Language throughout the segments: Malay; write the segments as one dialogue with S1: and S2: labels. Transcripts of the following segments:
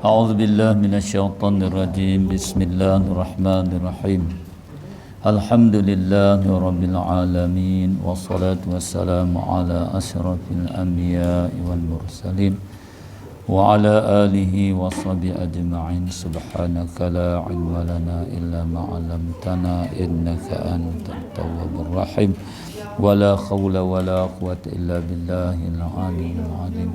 S1: أعوذ بالله من الشيطان الرجيم. بسم الله الرحمن الرحيم. الحمد لله رب العالمين، والصلاة والسلام على أشرف الأنبياء والمرسلين وعلى آله وصحبه أجمعين. سبحانك لا علم لنا إلا ما علمتنا إنك أنت التواب الرحيم. ولا حول ولا قوة إلا بالله العلي العظيم.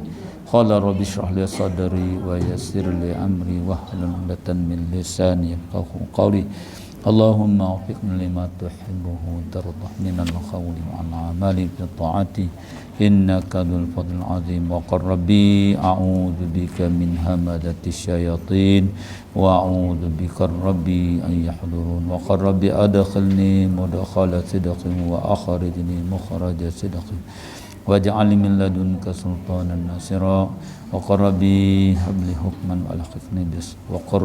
S1: قال رب اشرح لي صدري ويسر لي أمري واحلل عقدة من لساني يفقهوا قولي. اللهم وفقنا لما تحبه وترضى من القول والعمل بالطاعة إنك ذو الفضل العظيم. وقل ربي أعوذ بك من همزة الشياطين وأعوذ بك ربي أن يحضرون. وقل ربي أدخلني مدخل صدق وأخرجني مخرج صدق واجعل من لدنك سلطانا ناصرا. وقل ربي هب لي حكما وألحقني وقل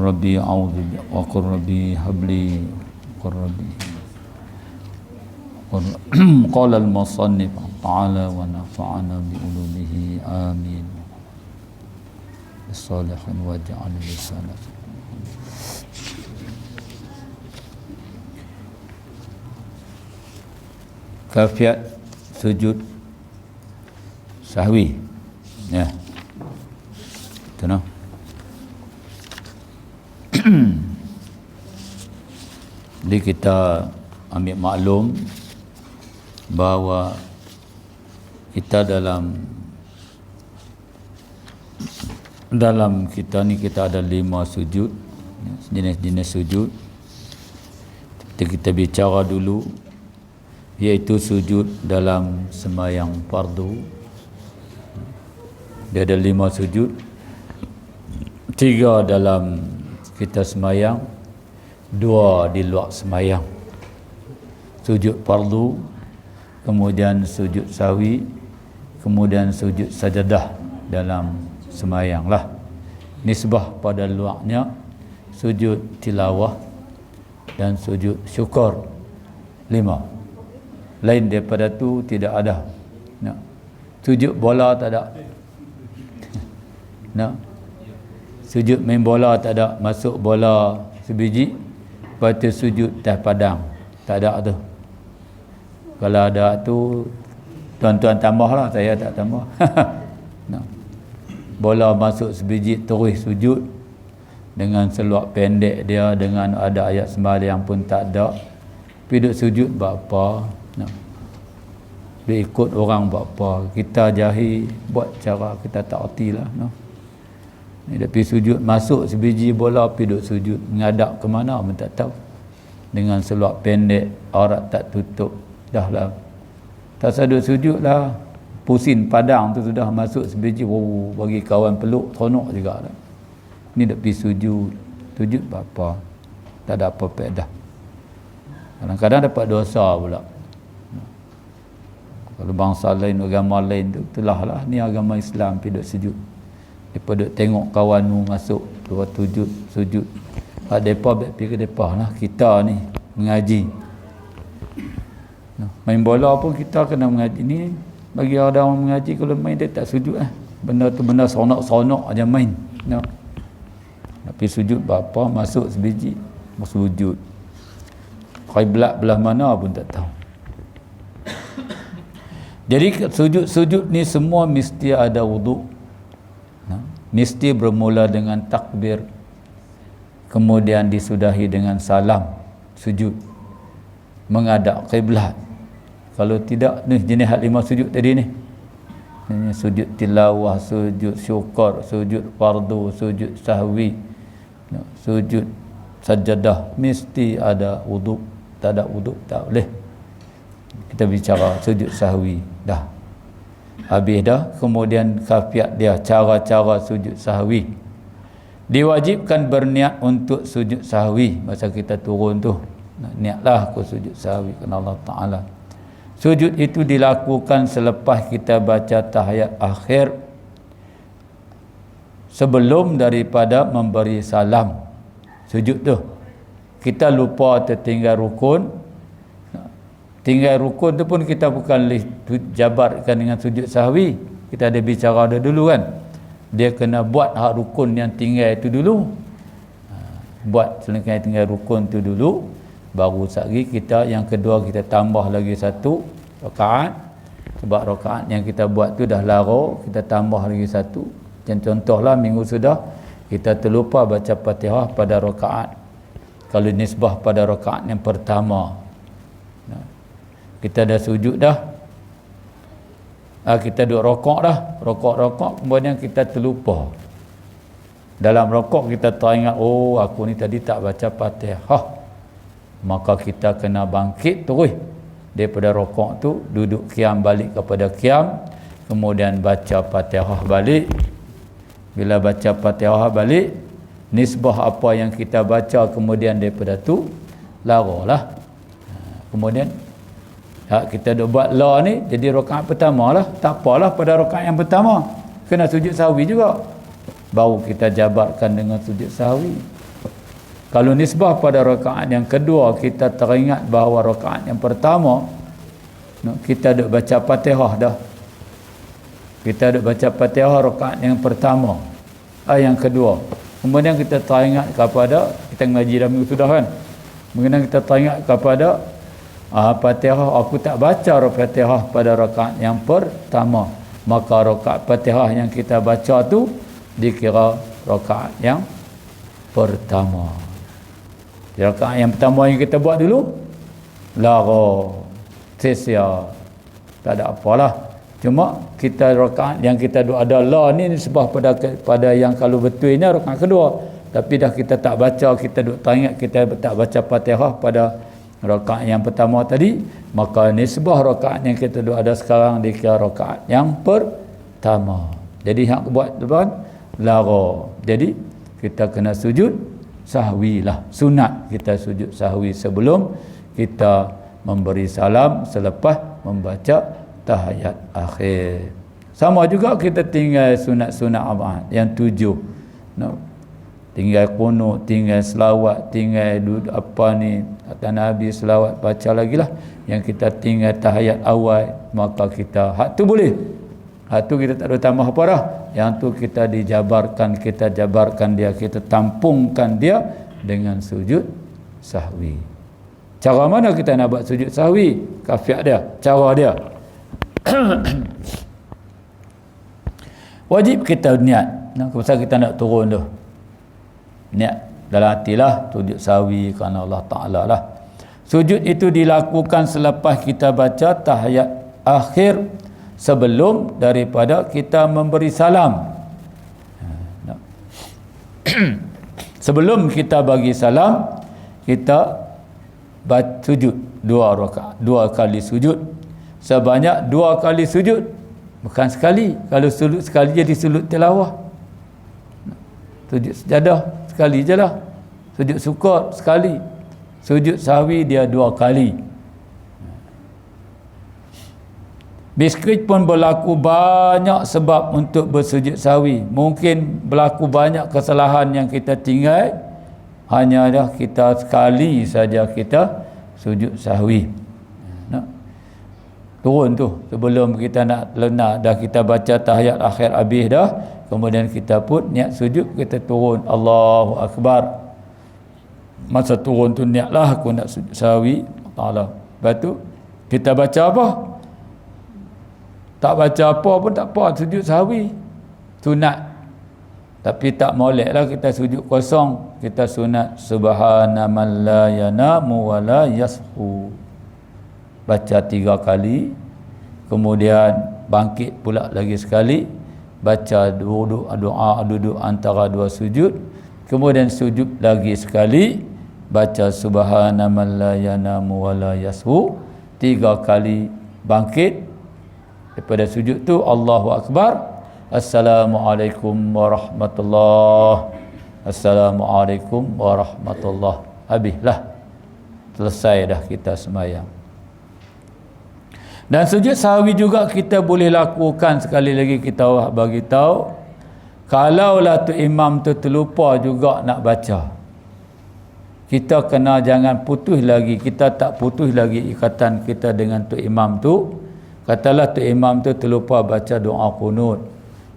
S1: ربي أعوذ وقل ربي هب لي وقل ربي قال المصنف تعالى ونفعنا بعلومه آمين بالصالحين واجعل لسانا kafiat sujud sahwi ya itu no. Jadi kita ambil maklum bahawa kita dalam kita ni kita ada 5 sujud, jenis-jenis sujud. Kita bicara dulu iaitu sujud dalam sembahyang fardu. Dia ada 5 sujud. 3 dalam kita sembahyang, 2 di luar sembahyang. Sujud fardu, kemudian sujud sahwi, kemudian sujud sajadah dalam sembahyang lah. Nisbah pada luarnya sujud tilawah dan sujud syukur 5. Lain daripada tu tidak ada. Nah. Sujud bola tak ada. Nah. Sujud main bola tak ada, masuk bola sebiji, lepas tu sujud atas padang. Tak ada tu. Kalau ada tu tuan-tuan tambahlah, saya tak tambah. Nah. Bola masuk sebiji terus sujud dengan seluar pendek dia, dengan ada ayat sembahyang pun tak ada. Piduk sujud buat apa? Nah. Dia ikut orang buat apa? Kita jahil buat cara kita tak ertilah. No. Dia pergi sujud, masuk sebiji bola pergi duduk sujud, menghadap ke mana pun tak tahu, dengan seluar pendek, aurat tak tutup, dah lah tak sadut sujud lah, pusing padang tu sudah masuk sebiji, bagi kawan peluk seronok juga lah. Ni dia pergi sujud apa, tak ada apa faedah. Kadang-kadang dapat dosa pula. Kalau bangsa lain, agama lain tu, itulah lah, ni agama Islam pergi duduk sujud. Daripada tengok kawan mu masuk dua sujud. Depa pergi ke depa lah. Kita ni mengaji. Main bola pun kita kena mengaji. Ni bagi ada orang mengaji, kalau main dia tak sujud lah. Benda tu benda seronok aja main. No. Tapi sujud berapa, masuk sebiji, bersujud. Qiblat belah mana pun tak tahu. Jadi sujud ni semua mesti ada wuduk. Mesti bermula dengan takbir, kemudian disudahi dengan salam, sujud, menghadap qiblat. Kalau tidak, ni jenis 5 sujud tadi ni. Ini sujud tilawah, sujud syukur, sujud fardu, sujud sahwi, sujud sajadah, mesti ada wuduk. Tak ada wuduk tak boleh. Kita bicara sujud sahwi dah. Habis dah, kemudian kafiat dia, cara-cara sujud sahwi. Diwajibkan berniat untuk sujud sahwi. Masa kita turun tu, niatlah aku sujud sahwi kerana Allah Ta'ala. Sujud itu dilakukan selepas kita baca tahiyat akhir, sebelum daripada memberi salam. Sujud tu, kita lupa tertinggal rukun. Tinggal rukun tu pun kita bukan jabarkan dengan sujud sahwi. Kita ada bicara dah dulu kan. dia kena buat hak rukun yang tinggal itu dulu. Buat selengkang yang tinggal rukun itu dulu, baru sekali kita yang kedua kita tambah lagi satu rakaat. Sebab rakaat yang kita buat tu dah lara, kita tambah lagi satu. Contohlah minggu sudah kita terlupa baca Fatihah pada rakaat, kalau nisbah pada rakaat yang pertama, kita dah sujud dah, kita duduk rokok dah, rokok kemudian kita terlupa. Dalam rokok kita teringat, oh aku ni tadi tak baca Fatihah, maka kita kena bangkit terus daripada rokok tu, duduk qiyam balik kepada qiyam, kemudian baca Fatihah balik. Bila baca Fatihah balik, nisbah apa yang kita baca kemudian daripada tu laralah. Kemudian kita dah buat la ni jadi rakaat pertama lah, tak apalah pada rakaat yang pertama kena sujud sahwi juga, baru kita jabarkan dengan sujud sahwi. Kalau nisbah pada rakaat yang kedua kita teringat bahawa rakaat yang pertama kita dah baca Fatihah dah, kita dah baca Fatihah rakaat yang pertama, yang kedua, kemudian kita teringat kepada, kita ngaji dah minggu sudah kan, kemudian kita teringat kepada Fatihah, aku tak baca Fatihah pada rakaat yang pertama, maka rakaat Fatihah yang kita baca tu dikira rakaat yang pertama. Rakaat yang pertama yang kita buat dulu lara, sia-sia, tak ada apalah. Cuma kita rakaat yang kita ada la ni sebab pada yang kalau betul ini rakaat kedua, tapi dah kita tak baca, kita duk teringat kita tak baca Fatihah pada rakaat yang pertama tadi, maka nisbah rakaat yang kita ada sekarang dikira rakaat yang pertama. Jadi hak buat depan lara. Jadi kita kena sujud sahwi lah. Sunat kita sujud sahwi sebelum kita memberi salam selepas membaca tahiyat akhir. Sama juga kita tinggal sunat-sunat amal yang 7. Tinggal qunut, tinggal selawat, tinggal kata Nabi selawat baca lagi lah. Yang kita tinggal tahiyat awal, maka kita hak tu boleh. Hak tu kita tak ada tambah apa dah. Yang tu kita jabarkan dia, kita tampungkan dia dengan sujud sahwi. Cara mana kita nak buat sujud sahwi? Kafiat dia, cara dia. Wajib kita niat. Pasal kita nak turun tu, niat dalam hatilah sujud sahwi kerana Allah Ta'ala lah. Sujud itu dilakukan selepas kita baca tahiyat akhir, sebelum daripada kita memberi salam. Sebelum kita bagi salam, kita sujud 2 rakaat, 2 kali sujud, sebanyak 2 kali sujud, bukan sekali. Kalau sujud sekali jadi sujud tilawah. Sujud sejadah sekali je lah, sujud syukur sekali, sujud sahwi dia 2 kali. Biskit pun berlaku banyak sebab untuk bersujud sahwi. Mungkin berlaku banyak kesalahan yang kita tinggal, hanya dah kita sekali saja kita sujud sahwi. Turun tu sebelum kita nak lena, dah kita baca tahiyat akhir habis dah, kemudian kita pun niat sujud, kita turun Allahu Akbar. Masa turun tu niatlah aku nak sujud sahwi Allah. Lepas tu kita baca apa? Tak baca apa pun tak apa, sujud sahwi sunat. Tapi tak moleklah kita sujud kosong, kita sunat subhana man la yanamu wa la yashu, baca 3 kali, kemudian bangkit pula lagi sekali, baca doa duduk antara 2 sujud, kemudian sujud lagi sekali, baca subhana man la yanamu wa la yashu 3 kali, bangkit daripada sujud tu Allahu Akbar, Assalamualaikum warahmatullahi, Assalamualaikum warahmatullahi, habislah, selesai dah kita sembahyang. Dan sujud sahwi juga kita boleh lakukan, sekali lagi kita bagi tahu, kalaulah tu imam tu terlupa juga nak baca, kita kena jangan putus lagi, kita tak putus lagi ikatan kita dengan tu imam tu. Katalah tu imam tu terlupa baca doa qunut,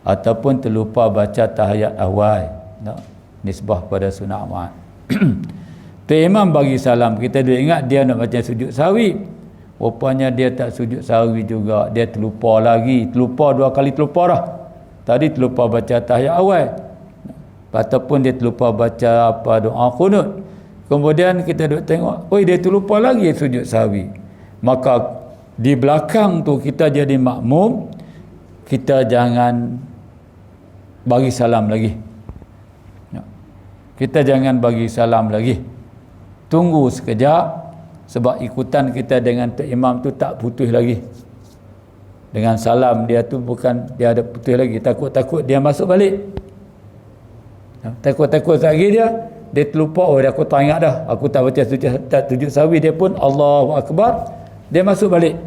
S1: ataupun terlupa baca tahiyat awal, nisbah pada sunat Ahmad. Tu imam bagi salam, kita dah ingat dia nak baca sujud sahwi, rupanya dia tak sujud sahwi juga, dia terlupa lagi, terlupa 2 kali terlupa dah. Tadi terlupa baca tahiyat awal, ataupun dia terlupa baca apa doa qunut. Kemudian kita duk tengok, oi dia terlupa lagi sujud sahwi. Maka di belakang tu kita jadi makmum, kita jangan bagi salam lagi. Kita jangan bagi salam lagi. Tunggu sekejap, sebab ikutan kita dengan tok imam tu tak putus lagi. Dengan salam dia tu bukan dia ada putus lagi, takut-takut dia masuk balik. Takut-takut lagi dia terlupa, oh aku tak ingat dah, aku tak baca sujud sahwi, dia pun Allahu Akbar, dia masuk balik.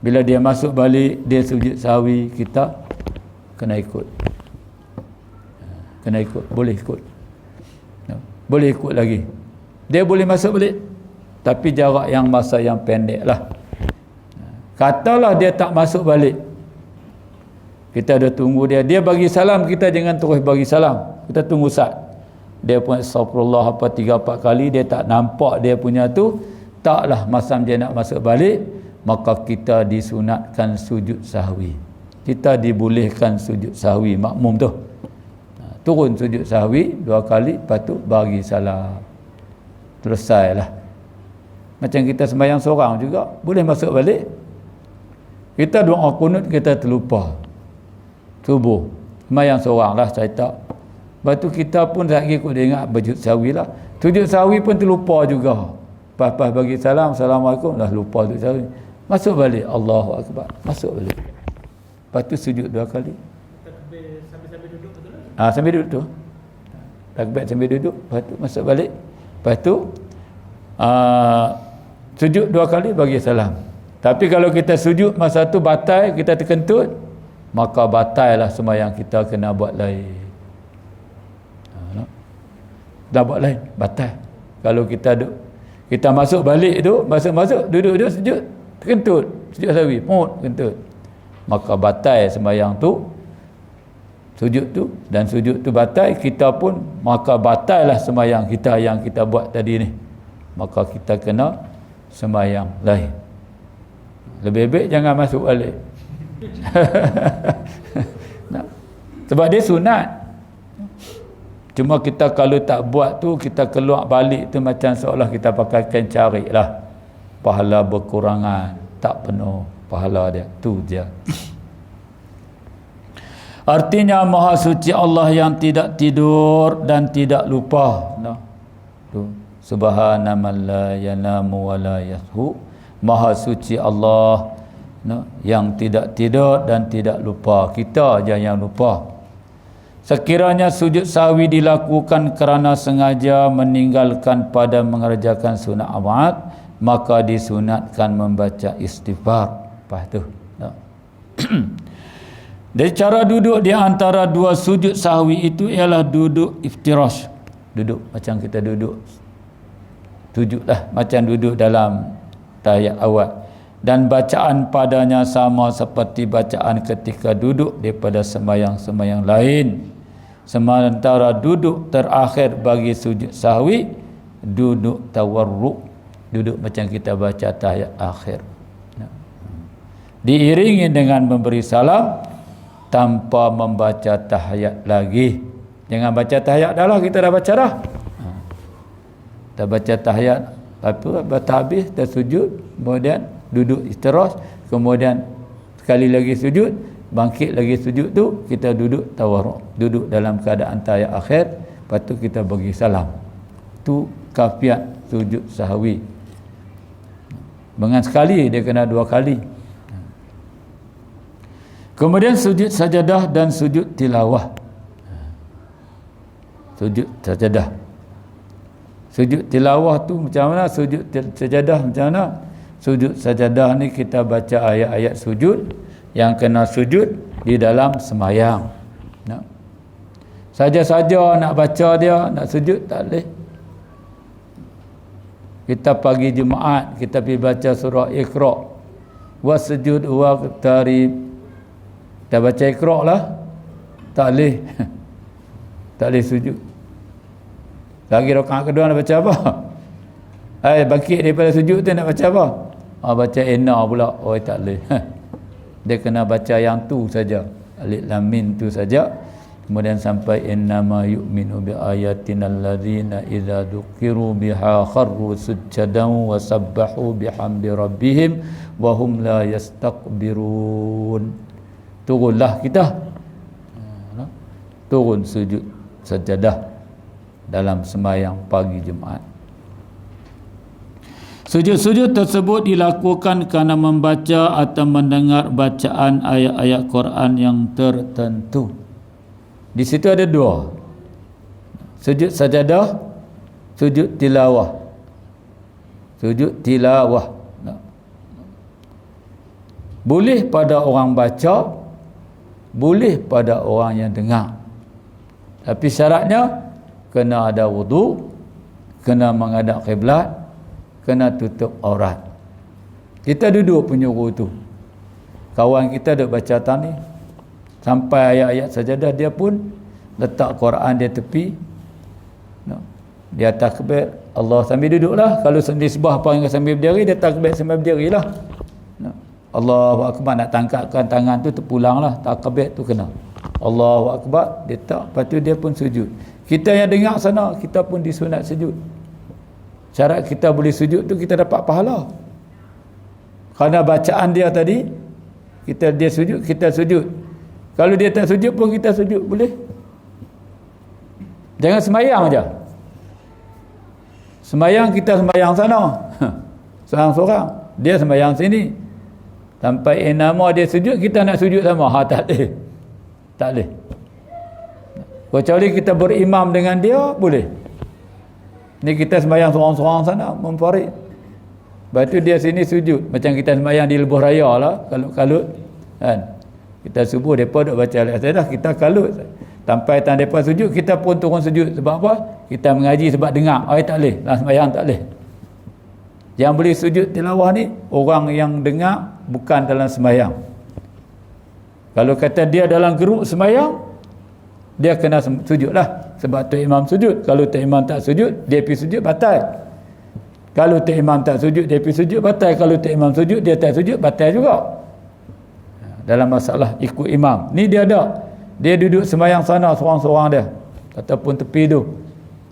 S1: Bila dia masuk balik, dia sujud sahwi, kita kena ikut. Boleh ikut. Boleh ikut lagi. Dia boleh masuk balik, tapi jarak yang masa yang pendek lah. Katalah dia tak masuk balik, kita dah tunggu dia bagi salam, kita jangan terus bagi salam, kita tunggu sat. Dia pun astagfirullah apa 3-4 kali, dia tak nampak dia punya tu, taklah masam dia nak masuk balik, maka kita disunatkan sujud sahwi. Kita dibolehkan sujud sahwi makmum tu. Turun sujud sahwi 2 kali, lepas tu bagi salam, selesailah. Macam kita sembahyang seorang juga boleh masuk balik. Kita doa qunut, kita terlupa subuh, sembahyang seorang lah, saya tak. Lepas tu kita pun lagi kau ingat sujud sahwi lah, sujud sahwi pun terlupa juga. Pas bagi salam, assalamualaikum, dah lupa sujud sahwi, masuk balik, Allahu Akbar, masuk balik. Lepas tu sujud 2 kali. Sambil duduk betul lah? Sambil duduk tu. Takbir sambil duduk, lepas tu masuk balik. Lepas tu sujud 2 kali bagi salam. Tapi kalau kita sujud masa tu batal, kita terkentut, maka batal lah sembahyang kita, kena buat lain. Dah buat lain, batal. Kalau kita masuk balik tu, masuk duduk sujud, terkentut, sujud sahwi, kentut, maka batal sembahyang tu, sujud tu, dan sujud tu batal, kita pun maka batal lah sembahyang kita yang kita buat tadi ni, maka kita kena sembahyang lain. Lebih baik jangan masuk balik. Sebab dia sunat. Cuma kita kalau tak buat tu, kita keluar balik tu macam seolah kita pakai kain carik lah, pahala berkurangan, tak penuh pahala dia. Tu je. Artinya Maha Suci Allah yang tidak tidur dan tidak lupa. Tu. Subhana man la yanamu wa la yashu. Maha Suci Allah yang tidak tidur dan tidak lupa. Kita aja yang lupa. Sekiranya sujud sahwi dilakukan kerana sengaja meninggalkan pada mengerjakan sunat Ahmad, maka disunatkan membaca istighfar. Lepas tu. Dari cara duduk di antara 2 sujud sahwi itu ialah duduk iftirash. Duduk macam kita duduk. Sujudlah macam duduk dalam tahiyat awal, dan bacaan padanya sama seperti bacaan ketika duduk daripada sembahyang-sembahyang lain. Sementara duduk terakhir bagi sujud sahwi, duduk tawarruk, duduk macam kita baca tahiyat akhir, diiringi dengan memberi salam tanpa membaca tahiyat lagi. Jangan baca tahiyat dah lah, kita dah baca dah. Kita baca tahiyat, baca habis, kita sujud, kemudian duduk istirahat, kemudian sekali lagi sujud, bangkit lagi sujud tu, kita duduk tawarruk, duduk dalam keadaan tahiyat akhir, lepas tu kita bagi salam. Tu kafiat sujud sahwi. Dengan sekali, dia kena 2 kali. Kemudian sujud sajadah dan sujud tilawah. Sujud sajadah, sujud tilawah tu macam mana? Sujud sajadah macam mana? Sujud sajadah ni kita baca ayat-ayat sujud yang kena sujud di dalam sembahyang. Saja-saja nak baca dia, nak sujud tak boleh. Kita pagi Jumaat, kita pergi baca surah Iqra. Wasjud waqtarib. Kita baca Iqra lah. Tak boleh. Tak boleh sujud. Lagi rakaat kedua nak baca apa? Bangkit daripada sujud tu nak baca apa? Baca inna pula. Tak boleh. Dia kena baca yang tu saja. Alif lam mim tu saja. Kemudian sampai innama yu'minu bi ayatina alladzina idza dzukiru biha kharru sujjadan wa sabbahu bihamdi rabbihim wa hum la yastakbirun. Turunlah kita. Turun sujud sajadah dalam sembahyang pagi Jumaat. Sujud-sujud tersebut dilakukan kerana membaca atau mendengar bacaan ayat-ayat Quran yang tertentu. Di situ ada dua. Sujud sajadah, sujud tilawah. Sujud tilawah. Boleh pada orang baca, boleh pada orang yang dengar. Tapi syaratnya kena ada wudu, kena menghadap kiblat, kena tutup aurat. Kita duduk penyuruh tu. Kawan kita duk baca tani sampai ayat-ayat sajadah, dia pun letak Quran dia tepi. Dia takbir Allah sambil duduklah. Kalau nisbah panggil sambil berdiri, dia takbir sambil berdirilah. Allahu Akbar, nak tangkapkan tangan tu terpulanglah, takbir tu kena. Allahu Akbar, dia tak, lepas tu dia pun sujud. Kita yang dengar sana, kita pun disunat sujud. Syarat kita boleh sujud tu kita dapat pahala. Kerana bacaan dia tadi, dia sujud, kita sujud. Kalau dia tak sujud pun kita sujud, boleh. Jangan semayang aja. Semayang kita semayang sana. Seorang-seorang. Dia semayang sini. Sampai nama dia sujud, kita nak sujud sama. Tak boleh. Tak boleh. Kecuali kita berimam dengan dia, boleh. Ni kita sembahyang seorang-seorang sana, memfarid. Lepas tu dia sini sujud. Macam kita sembahyang di lebuh raya lah, kalut-kalut. Kan? Kita subuh, mereka duk baca al-Fatihah, kita kalut. Sampai time mereka sujud, kita pun turun sujud. Sebab apa? Kita mengaji sebab dengar. Tak boleh. Dalam sembahyang tak boleh. Yang boleh sujud tilawah ni, orang yang dengar bukan dalam sembahyang. Kalau kata dia dalam geruk sembahyang, dia kena sujud lah. Sebab tu imam sujud. Kalau tu imam tak sujud, dia pergi sujud, batal. Kalau tu imam tak sujud, dia pergi sujud, batal. Kalau tu imam sujud, dia tak sujud, batal juga. Dalam masalah ikut imam. Ni dia ada. Dia duduk sembahyang sana seorang-seorang dia. Ataupun tepi tu.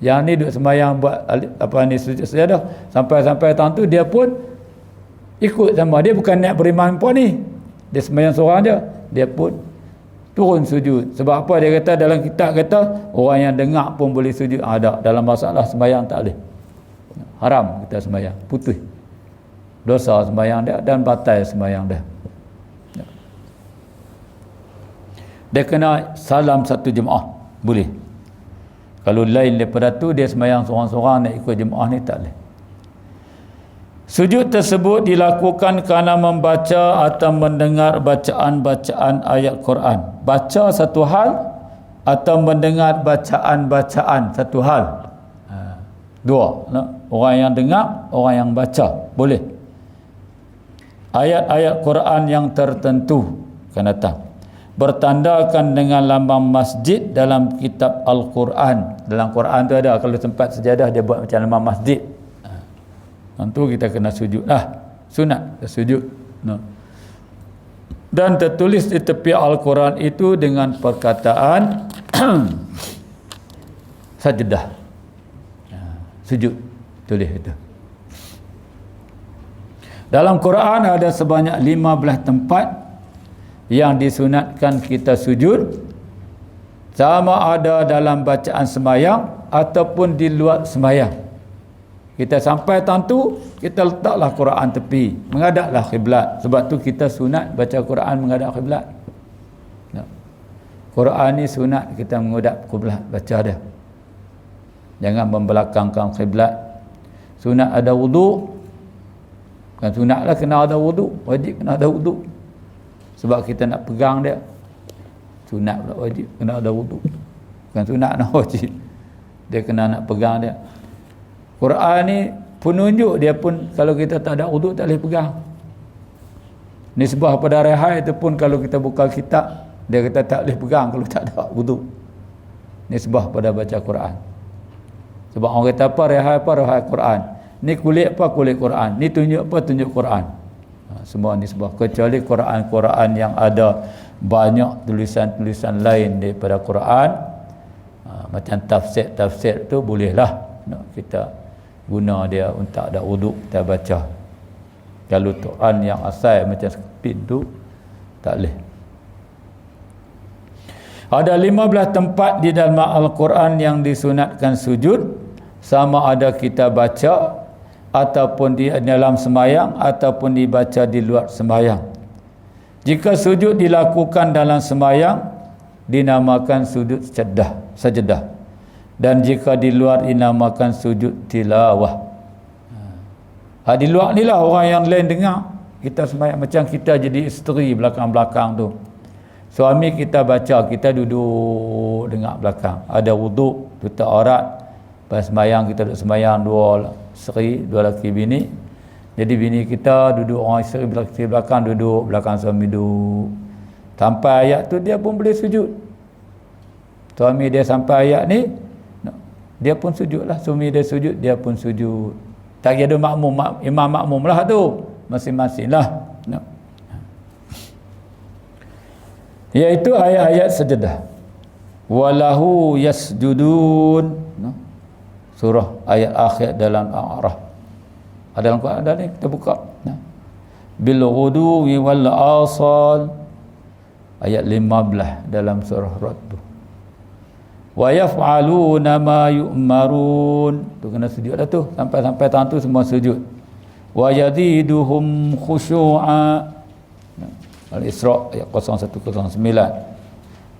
S1: Yang ni duduk sembahyang buat sujud sajadah. Sampai-sampai tahun tu dia pun ikut sama. Dia bukan nak berimam pun ni. Dia sembahyang seorang dia. Dia pun turun sujud. Sebab apa? Dia kata dalam kitab kata orang yang dengar pun boleh sujud. Ada. Dalam masalah sembahyang tak boleh. Haram kita sembahyang. Putih. Dosa sembahyang dia dan batal sembahyang dia. Dia kena salam satu jemaah. Boleh. Kalau lain daripada tu, dia sembahyang seorang-seorang nak ikut jemaah ni, tak boleh. Sujud tersebut dilakukan kerana membaca atau mendengar bacaan-bacaan ayat Quran. Baca satu hal atau mendengar bacaan-bacaan satu hal. Dua. Orang yang dengar, orang yang baca. Boleh. Ayat-ayat Quran yang tertentu akan datang. Bertandakan dengan lambang masjid dalam kitab Al-Quran. Dalam Quran tu ada, kalau tempat sejadah dia buat macam lambang masjid. Tentu kita kena sujud lah. Sunat sujud. Dan tertulis di tepi Al-Quran itu dengan perkataan sajdah. Sujud. Tulis itu. Dalam Quran ada sebanyak 15 tempat yang disunatkan kita sujud, sama ada dalam bacaan sembahyang ataupun di luar sembahyang. Kita sampai tentu, kita letaklah Quran tepi, menghadaplah kiblat. Sebab tu kita sunat baca Quran menghadap kiblat. Quran ni sunat kita menghadap kiblat, baca dia. Jangan membelakangkan kiblat. Sunat ada wudu. Kan sunatlah kena ada wudu, wajib kena ada wudu. Sebab kita nak pegang dia. Sunat pula wajib, kena ada wudu. Bukan sunat nak wajib. Dia kena nak pegang dia. Quran ni penunjuk dia pun, kalau kita tak ada wudu tak boleh pegang. Nisbah pada rehai itu pun kalau kita buka kitab, Dia kata tak boleh pegang kalau tak ada wuduk. Nisbah pada baca Quran. Sebab orang kata apa rehat Quran. Ni kulit apa kulit Quran. Ni tunjuk apa tunjuk Quran. Semua nisbah. Kecuali Quran yang ada banyak tulisan-tulisan lain daripada Quran. Macam tafsir tu bolehlah kita guna dia untuk ada wuduk kita baca. Kalau Quran yang asal macam speed tu tak boleh. Ada 15 tempat di dalam Al-Quran yang disunatkan sujud, sama ada kita baca ataupun di dalam sembahyang ataupun dibaca di luar sembahyang. Jika sujud dilakukan dalam sembahyang dinamakan sujud sajadah. Dan jika di luar dinamakan sujud tilawah. Di luar ni lah orang yang lain dengar kita sembahyang, macam kita jadi isteri belakang-belakang tu. Suami kita baca, kita duduk dengar belakang. Ada wuduk, tutup aurat. Pas sembahyang kita duduk sembahyang dua lelaki bini. Jadi bini kita duduk, orang isteri belakang duduk, belakang suami duduk. Sampai ayat tu dia pun boleh sujud. Suami dia sampai ayat ni, dia pun sujudlah. Suami dia sujud, dia pun sujud. Tak ada imam makmum lah tu. Masing-masing lah. Iaitu ayat-ayat sajadah. Walahu yasjudun. Surah ayat akhir dalam A'raf. Ada dalam Quran ada ni, kita buka. Bil ghuduwi wal asal. Ayat 15 dalam surah Rad tu. Wa yaf'aluna ma yu'marun. Tu kena sujud dah tu. Sampai tahun tu semua sujud. Wa yaziduhum khusyu'a. Al-Isra ayat 0109.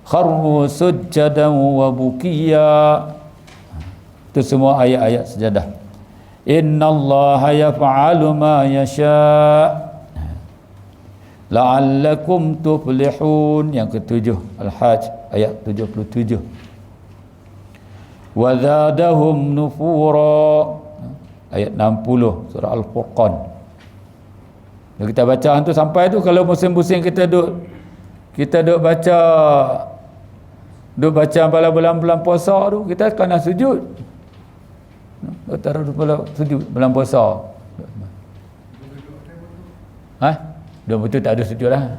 S1: Kharru sujjadan wa bukiya. Itu semua ayat-ayat sejadah. Innallaha yaf'alu ma yasha' la'allakum tuflihun. Yang ketujuh Al-Hajj ayat 77. Wa zadahum nufura ayat 60 surah Al-Furqan. Kalau kita baca tu sampai tu, kalau musim-musim kita duk baca pada bulan-bulan puasa tu, kita kena sujud. Taruh sujud bulan puasa. Dia betul tak ada sujud lah.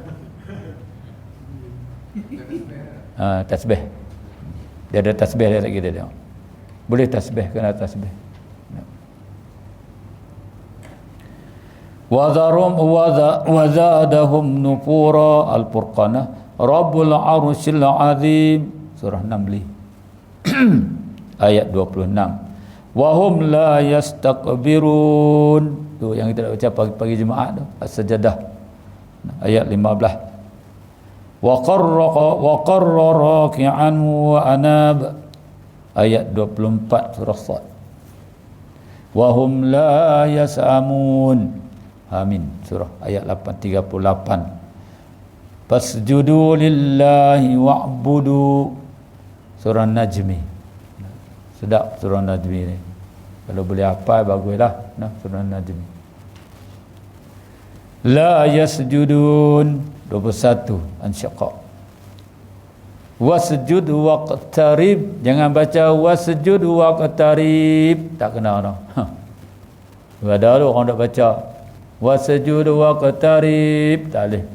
S1: Tasbih. Dia ada tasbih dia tak kita tengok. Boleh tasbih, kena tasbih. وَزَادَهُمْ نُفُورًا Al-Furqanah Rabbul Arshil Azim surah Namli ayat 26. Wahum la yastakbirun. Tu yang kita nak baca pagi-pagi Jumaat tu, As-Sajadah ayat 15. Wa qarra raki'an wa anab ayat 24 surah Sad. Wahum la yas'amun. Amin surah ayat 38. Fasjudu lillahi wa'budu surah Najmi. Sedap surah Najmi ni. Kalau boleh hafal baguslah. Surah Najmi. La yasjudun 21 An-Syiqaq. Wasjud waqtarib. Jangan baca wasjud waqtarib. Tak kena dah. Ada tu orang tak baca wasjud waqtarib, tak boleh.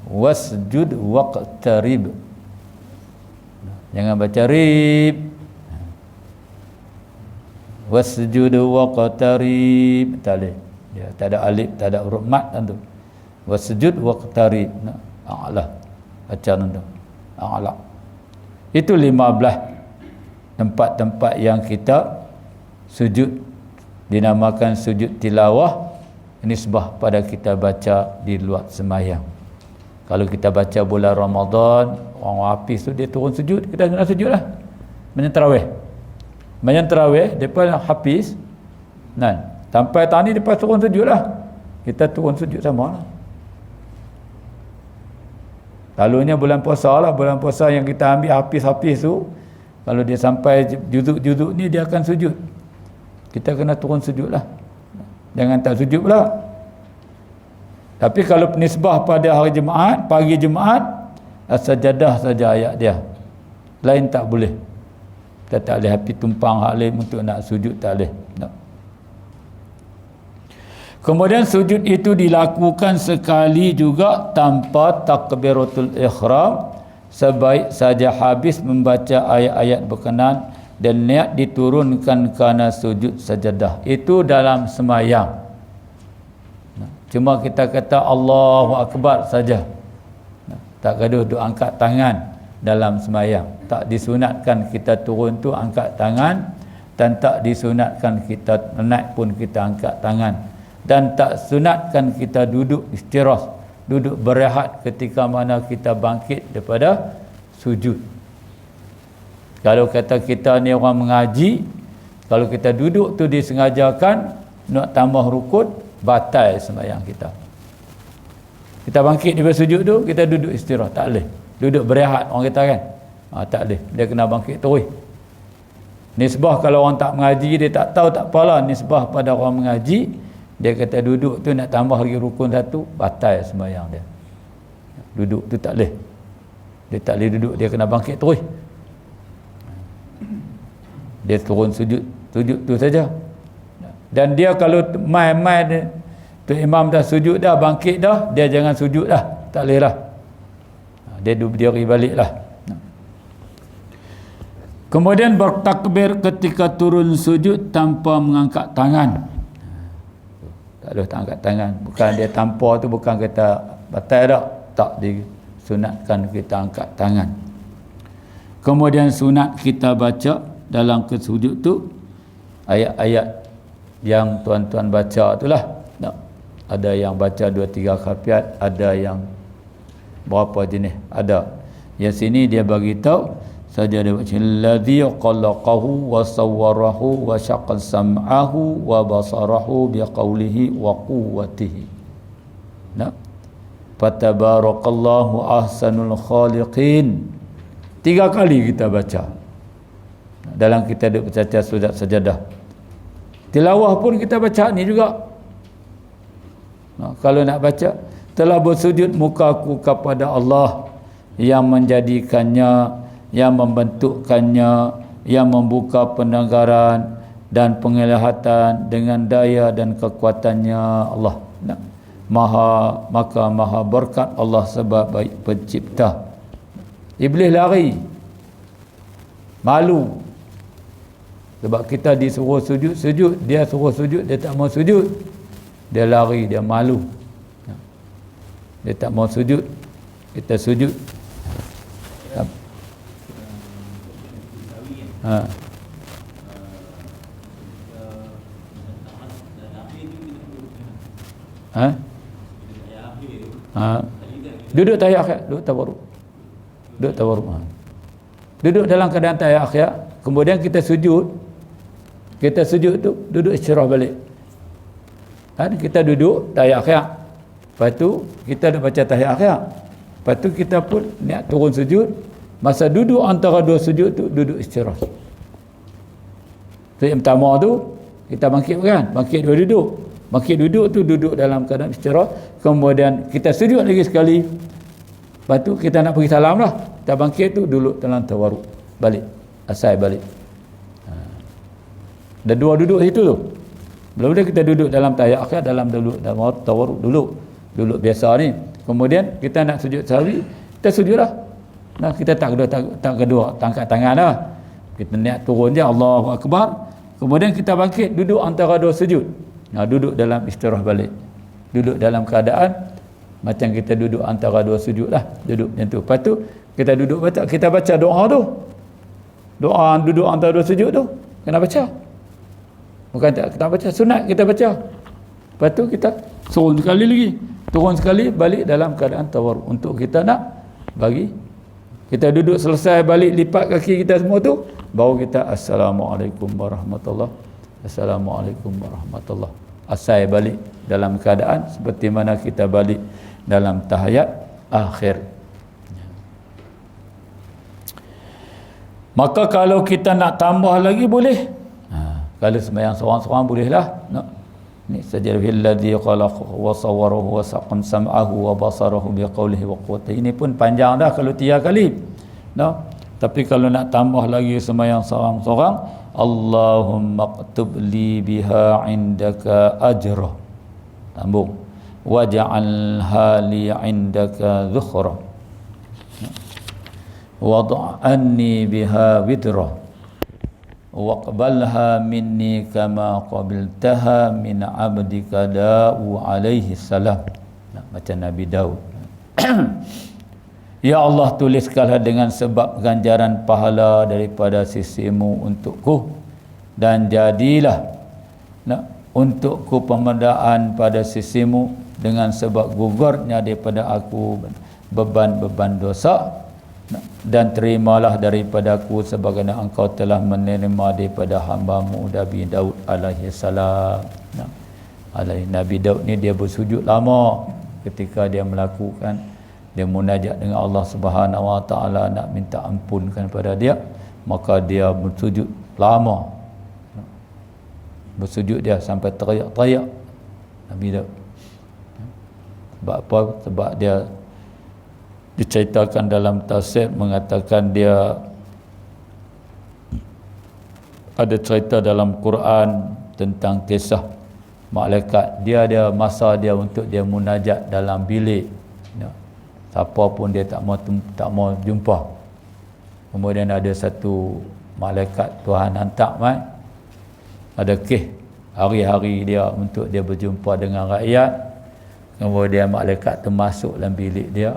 S1: Wasjud waqtarib. Jangan baca rib. Wasjud waqtarib, tak boleh. Ya, tak ada alif, tak ada huruf mat tu. Wasjud waqtarib. A'la. Baca tu. A'la. Itu 15 tempat-tempat yang kita sujud, dinamakan sujud tilawah, nisbah pada kita baca di luar sembahyang. Kalau kita baca bulan Ramadan, orang hafiz tu dia turun sujud, kita kena sujud lah. Macam tarawih depa hafiz sampai tani depa turun sujud lah, kita turun sujud sama lah. Lalunya bulan puasa lah, bulan puasa yang kita ambil hafiz tu, kalau dia sampai juzuk-juzuk ni dia akan sujud, kita kena turun sujud lah. Jangan tak sujud pula. Tapi kalau nisbah pada hari Jumaat, pagi Jumaat, As-sajadah saja ayat dia. Lain tak boleh. Kita tak boleh api tumpang hak lain untuk nak sujud, tak boleh. Tak. Kemudian sujud itu dilakukan sekali juga tanpa takbiratul ihram, sebaik saja habis membaca ayat-ayat berkenaan dan niat diturunkan kerana sujud sajadah. Itu dalam semayang. Cuma kita kata Allahu Akbar saja. Tak gaduh duk angkat tangan dalam semayang. Tak disunatkan kita turun tu angkat tangan, dan tak disunatkan kita naik pun kita angkat tangan, dan tak sunatkan kita duduk istirahat, duduk berehat ketika mana kita bangkit daripada sujud. Kalau kata kita ni orang mengaji, kalau kita duduk tu disengajakan nak tambah rukun, batal sembahyang kita. Kita bangkit daripada sujud tu, kita duduk istirahat, tak boleh. Duduk berehat orang kata kan, tak boleh, dia kena bangkit terus. Nisbah kalau orang tak mengaji, dia tak tahu, tak apalah. Nisbah pada orang mengaji, dia kata duduk tu nak tambah lagi rukun satu, batal sembahyang dia. Duduk tu tak boleh, dia tak boleh duduk, dia kena bangkit terus. Dia turun sujud tu saja. Dan dia kalau mai-mai tu imam dah sujud dah, bangkit dah, dia jangan sujud dah, tak boleh lah. Dia berdiri balik lah. Kemudian bertakbir ketika turun sujud tanpa mengangkat tangan. Tak boleh tak angkat tangan. Bukan dia tanpa tu bukan kata batal dah, tak disunatkan kita angkat tangan. Kemudian sunat kita baca dalam kesujud tu ayat-ayat yang tuan-tuan baca itulah. Ada yang baca 2-3 khafiat, ada yang berapa jenis, ada. Yang sini dia bagi tahu saja, dia baca allazi khalaqahu wa sawwarahu wa syaqqa sam'ahu wa basarahu biqaulihi wa quwwatihi. Nah, fatabarakallahu ahsanul khaliqin. 3 kali kita baca dalam kita duduk baca surat sajadah. Tilawah pun kita baca ni juga. Kalau nak baca, telah bersujud mukaku kepada Allah yang menjadikannya, yang membentukkannya, yang membuka pendengaran dan penglihatan dengan daya dan kekuatannya Allah. Maha berkat Allah sebab baik pencipta. Iblis lari, malu, sebab kita disuruh sujud, dia suruh sujud, dia tak mau sujud, dia lari, dia malu, dia tak mau sujud, kita sujud. Duduk tahiyat akhir, duduk tawarruk, duduk dalam keadaan tahiyat akhir. Kemudian kita sujud tu duduk istirahat balik. Kita duduk tahiyat akhir, lepas tu kita dah baca tahiyat akhir, lepas tu kita pun niat turun sujud. Masa duduk antara 2 sujud tu duduk istirahat. Yang pertama tu kita bangkit kan, bangkit duduk. Bangkit duduk tu duduk dalam keadaan istirahat. Kemudian kita sujud lagi sekali. Lepas tu kita nak pergi salam lah. Kita bangkit tu duduk dalam tawarruk, balik, asal balik. Ada 2 duduk situ tu. Belum dia kita duduk dalam tahiyat akhir, dalam tawarruk duduk biasa ni. Kemudian kita nak sujud sahwi, kita sujud lah. Nah, kita tak kedua angkat tangan dah. Kita niat turun je Allahu Akbar. Kemudian kita bangkit duduk antara 2 sujud. Duduk dalam istirahat balik. Duduk dalam keadaan macam kita duduk antara 2 sujud lah. Duduk macam tu. Lepas tu kita duduk baca, kita baca doa tu. Doa duduk antara 2 sujud tu kena baca. Bukan tak kita baca, sunat kita baca. Lepas tu kita turun sekali lagi. Turun sekali balik dalam keadaan tawarruk untuk kita nak bagi. Kita duduk selesai balik, lipat kaki kita semua tu, baru kita Assalamualaikum warahmatullahi, Assalamualaikum warahmatullahi. Asal balik dalam keadaan seperti mana kita balik dalam tahiyat akhir. Maka kalau kita nak tambah lagi boleh. Kalau sembahyang seorang-seorang bolehlah. ni sajadahil ladzi khalaqahu wa sawwarahu wa saqam sam'ahu wa basarahu biqaulihi wa quwwatihi. Ini pun panjang dah kalau 3 kali. Nah, tapi kalau nak tambah lagi sembahyang seorang-seorang, Allahumma aktub li biha indaka ajra. Sambung. Waj'alha li indaka dhukhra. Wad'anni biha widra. Waqbalha minni kama qabiltaha min 'abdika Daud alaihi salam. Macam Nabi Daud. Ya Allah, tuliskanlah dengan sebab ganjaran pahala daripada sisimu untukku, dan jadilah untukku pemedaan pada sisimu dengan sebab gugurnya daripada aku beban-beban dosa, dan terimalah daripada aku sebagaimana engkau telah menerima daripada hamba-Mu Nabi Daud alaihi salam. Nabi Daud ni dia bersujud lama ketika dia melakukan, dia munajat dengan Allah Subhanahu Wa Taala nak minta ampunkan pada dia, maka dia bersujud lama. Bersujud dia sampai teriak-teriak Nabi Daud. Sebab apa? Sebab dia diceritakan dalam tafsir, mengatakan dia ada cerita dalam Quran tentang kisah malaikat. Dia ada masa dia untuk dia munajat dalam bilik. Siapa pun dia tak mau jumpa. Kemudian ada satu malaikat Tuhan hantar ada hari-hari dia untuk dia berjumpa dengan rakyat. Kemudian malaikat termasuk dalam bilik dia,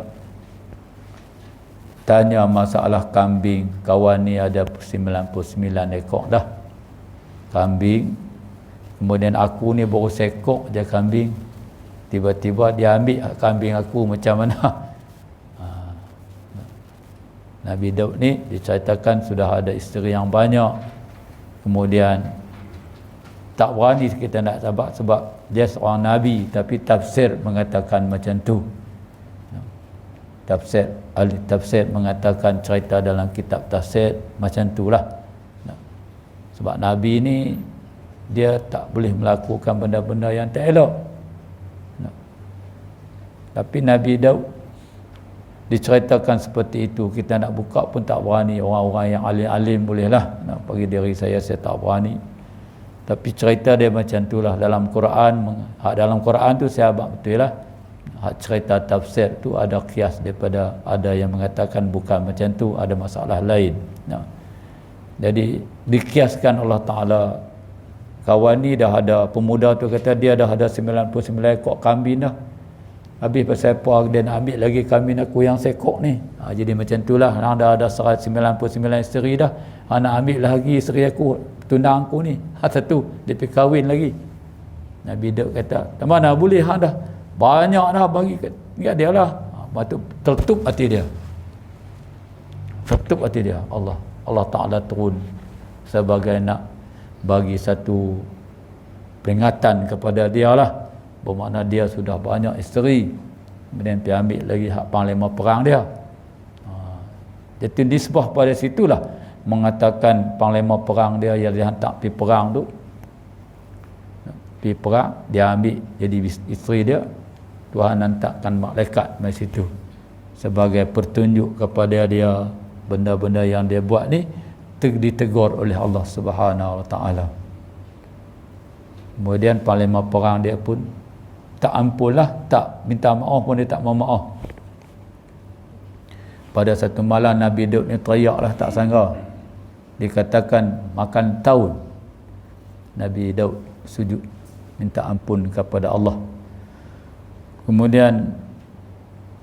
S1: tanya masalah kambing. Kawan ni ada 99 ekor dah kambing. Kemudian aku ni baru sekok je kambing. Tiba-tiba dia ambil kambing aku, macam mana? Nabi Daud ni diceritakan sudah ada isteri yang banyak. Kemudian tak berani kita nak sabar sebab dia seorang Nabi, tapi tafsir mengatakan macam tu. Ahli tafsir mengatakan cerita dalam kitab tafsir macam itulah. Sebab Nabi ni dia tak boleh melakukan benda-benda yang tak elok. Tapi Nabi Daud diceritakan seperti itu. Kita nak buka pun tak berani. Orang-orang yang alim-alim bolehlah nak bagi diri saya tak berani. Tapi cerita dia macam itulah dalam Quran. Dalam Quran tu saya abang betul lah. Cerita tafsir tu ada kias daripada, ada yang mengatakan bukan macam tu, ada masalah lain. Jadi dikiaskan Allah Ta'ala. Kawan ni dah ada, pemuda tu kata dia dah ada 99 ekor kambing dah. Habis pasal apa dia nak ambil lagi kambing aku yang sekok ni. Jadi macam itulah, dah ada 99 isteri dah. Nak ambil lagi isteri aku, tunang aku ni. Satu, dia pergi kahwin lagi. Nabi Daud kata, mana boleh dah. Banyak dah bagi kat dia lah. Patut tertutup hati dia. Tertutup hati dia. Allah Ta'ala turun sebagai nak bagi satu peringatan kepada dia lah. Bermakna dia sudah banyak isteri. Kemudian pergi ambil lagi hak panglima perang dia. Jadi nisbah pada situlah mengatakan panglima perang dia yang dihantar pergi perang tu. Pergi perang, dia ambil jadi isteri dia. Tuhan hantarkan malaikat di situ sebagai petunjuk kepada dia benda-benda yang dia buat ni ditegur oleh Allah Subhanahu Wa Taala. Kemudian panglima perang dia pun tak ampunlah, tak minta maaf pun dia tak mau maaf. Pada satu malam Nabi Daud ni teriaklah tak sangka. Dikatakan makan tahun Nabi Daud sujud minta ampun kepada Allah. Kemudian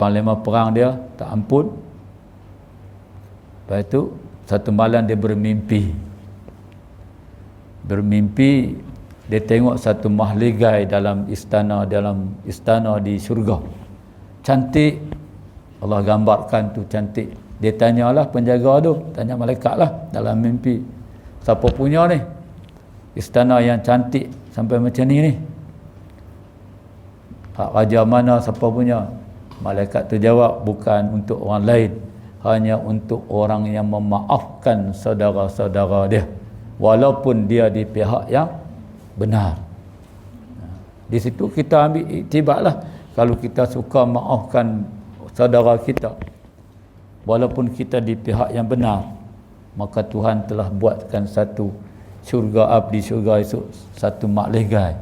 S1: panglima perang dia tak ampun. Lepas itu satu malam dia bermimpi. Dia tengok satu mahligai dalam istana di syurga. Cantik. Allah gambarkan tu cantik. Dia tanyalah penjaga tu, tanya malaikat lah dalam mimpi, siapa punya ni istana yang cantik sampai macam ni? Hak raja mana, siapa punya? Malaikat tu jawab, bukan untuk orang lain, hanya untuk orang yang memaafkan saudara-saudara dia walaupun dia di pihak yang benar. Di situ kita ambil iktibarlah. Kalau kita suka maafkan saudara kita, walaupun kita di pihak yang benar, maka Tuhan telah buatkan satu syurga, abdi syurga esok, satu maklegai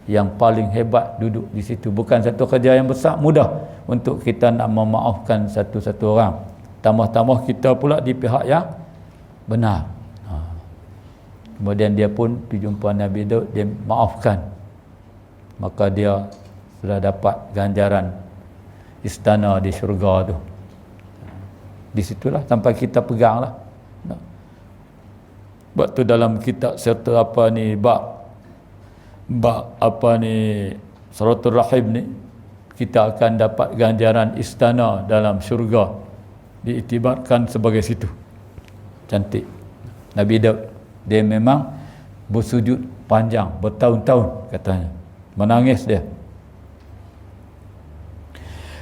S1: yang paling hebat duduk di situ. Bukan satu kerja yang besar, mudah untuk kita nak memaafkan satu-satu orang. Tambah-tambah kita pula di pihak yang benar. Kemudian dia pun pergi jumpa Nabi Daud, dia maafkan, maka dia sudah dapat ganjaran istana di syurga tu. Di situlah sampai kita peganglah. Sebab tu dalam kitab serta apa ni bab apa ni Suratul Rahim ni, kita akan dapat ganjaran istana dalam syurga, diiktibarkan sebagai situ. Cantik. Nabi Daud dia memang bersujud panjang bertahun-tahun katanya, menangis dia.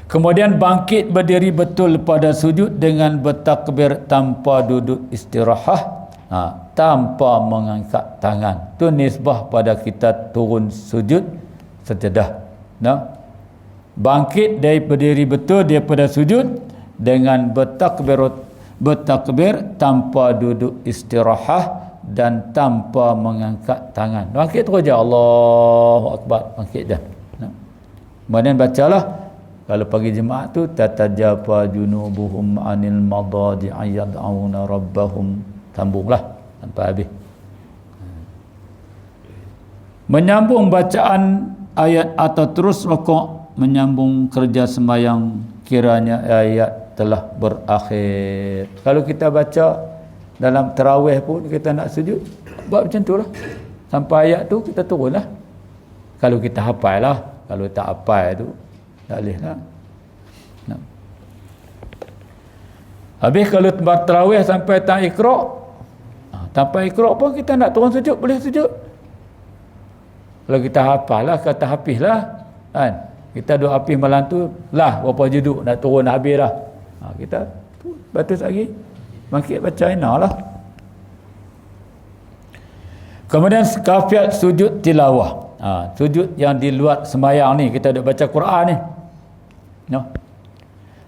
S1: Kemudian bangkit berdiri betul pada sujud dengan bertakbir tanpa duduk istirahat, tanpa mengangkat tangan. Itu nisbah pada kita turun sujud sejadah. Bangkit dari berdiri betul daripada sujud dengan bertakbir tanpa duduk istirahat dan tanpa mengangkat tangan. Bangkit terus je, Allahu Akbar, bangkit je. Kemudian bacalah kalau pagi Jumaat tu, tatajafa junubuhum anil madadi'i yad'una rabbahum, sambunglah sampai habis. Menyambung bacaan ayat atau terus rukuk, menyambung kerja sembahyang kiranya ayat telah berakhir. Kalau kita baca dalam tarawih pun kita nak sujud, buat macam tu lah. Sampai ayat tu kita turunlah. Kalau kita hafal lah. Kalau tak hafal tu tak boleh lah. Habis kalau tarawih sampai tak iqra', tanpa iqra' pun kita nak turun sujud, boleh sujud. Kalau kita hafal lah, kata hafiz lah kan, kita duk hafiz malam tu lah berapa juduk nak turun habis dah, kita batus lagi bangkit baca lah. Kemudian kafiat sujud tilawah, sujud yang di luar sembahyang ni, kita duk baca Quran ni.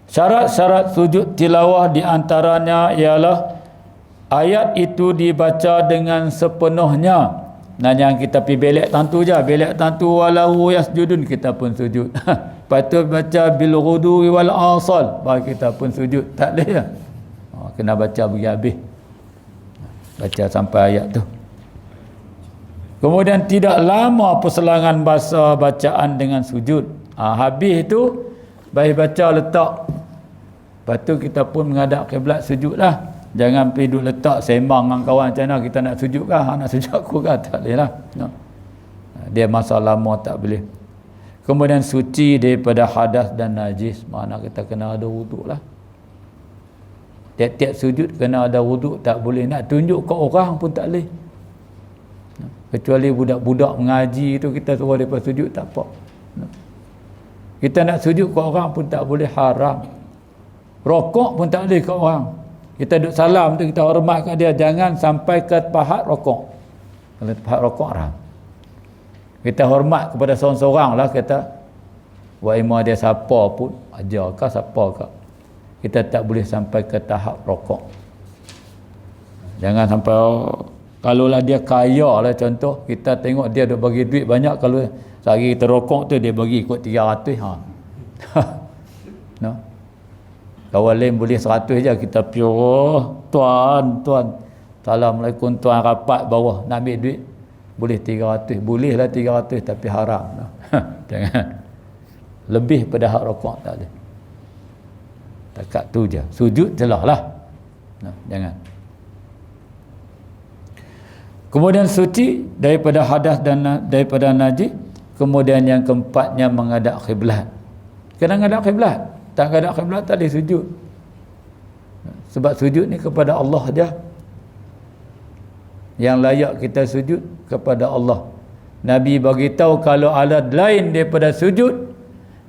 S1: Syarat-syarat sujud tilawah di antaranya ialah ayat itu dibaca dengan sepenuhnya. Nah, yang kita pergi belek tantu je, belek tantu walahu yasjudun, kita pun sujud. Lepas tu baca bil ghudwi wal asal, baru kita pun sujud. Tak boleh lah. Kena baca bagi habis. Baca sampai ayat tu. Kemudian tidak lama perselangan bahasa bacaan dengan sujud. Habis tu baik baca letak. Lepas tu kita pun menghadap kiblat sujud lah. Jangan pergi duduk letak sembang dengan kawan macam mana, kita nak sujud kah? Nak sujud aku kah? Tak boleh lah. Dia masa lama tak boleh. Kemudian suci daripada hadas dan najis. Mana kita kena ada wuduk lah. Tiap-tiap sujud kena ada wuduk, tak boleh. Nak tunjuk ke orang pun tak boleh. Kecuali budak-budak mengaji tu kita suruh mereka sujud, tak apa. Kita nak sujud ke orang pun tak boleh, haram. Rokok pun tak boleh ke orang. Kita duduk salam tu kita hormat kat dia, jangan sampai ke pahat rokok. Kalau pahat rokok haram. Kita hormat kepada seorang-seorang lah, kata wa ima dia siapa pun, ajarkah siapakah, kita tak boleh sampai ke tahap rokok. Jangan sampai kalaulah dia kaya lah, contoh kita tengok dia dah bagi duit banyak, kalau sehari kita rokok tu dia bagi ikut 300 no? Kawan lain boleh 100 je, kita pure tuan assalamualaikum tuan, rapat bawah nak ambil duit boleh 300, boleh lah 300, tapi haram no? Jangan lebih pada hak rokok, tak ada. Takat tu je, sujud jelah lah no, jangan. Kemudian suci daripada hadas dan daripada najis. Kemudian yang keempatnya menghadap kiblat. Kena menghadap kiblat. Tak menghadap kiblat tak boleh sujud. Sebab sujud ni kepada Allah dia. Yang layak kita sujud kepada Allah. Nabi bagi tahu kalau alat lain daripada sujud,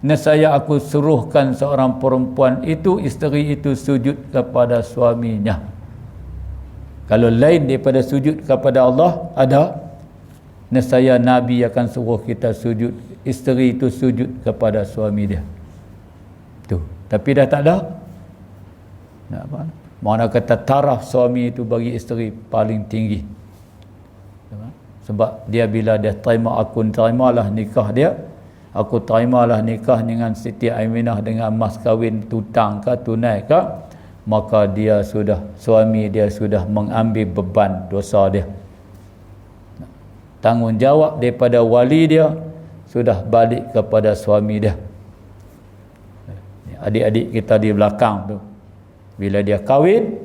S1: nescaya aku suruhkan seorang perempuan itu, isteri itu sujud kepada suaminya. Kalau lain daripada sujud kepada Allah ada, nescaya Nabi akan suruh kita sujud isteri itu sujud kepada suami dia. Tu. Tapi dah tak ada. Nak apa? Mana kata taraf suami itu bagi isteri paling tinggi. Sebab dia bila dia terima, aku terimalah nikah dia, aku terimalah nikah dengan Siti Aiminah dengan mas kahwin tutang ke tunai ke, maka dia sudah, suami dia sudah mengambil beban dosa dia. Tanggungjawab daripada wali dia sudah balik kepada suami dia. Adik-adik kita di belakang tu, bila dia kahwin,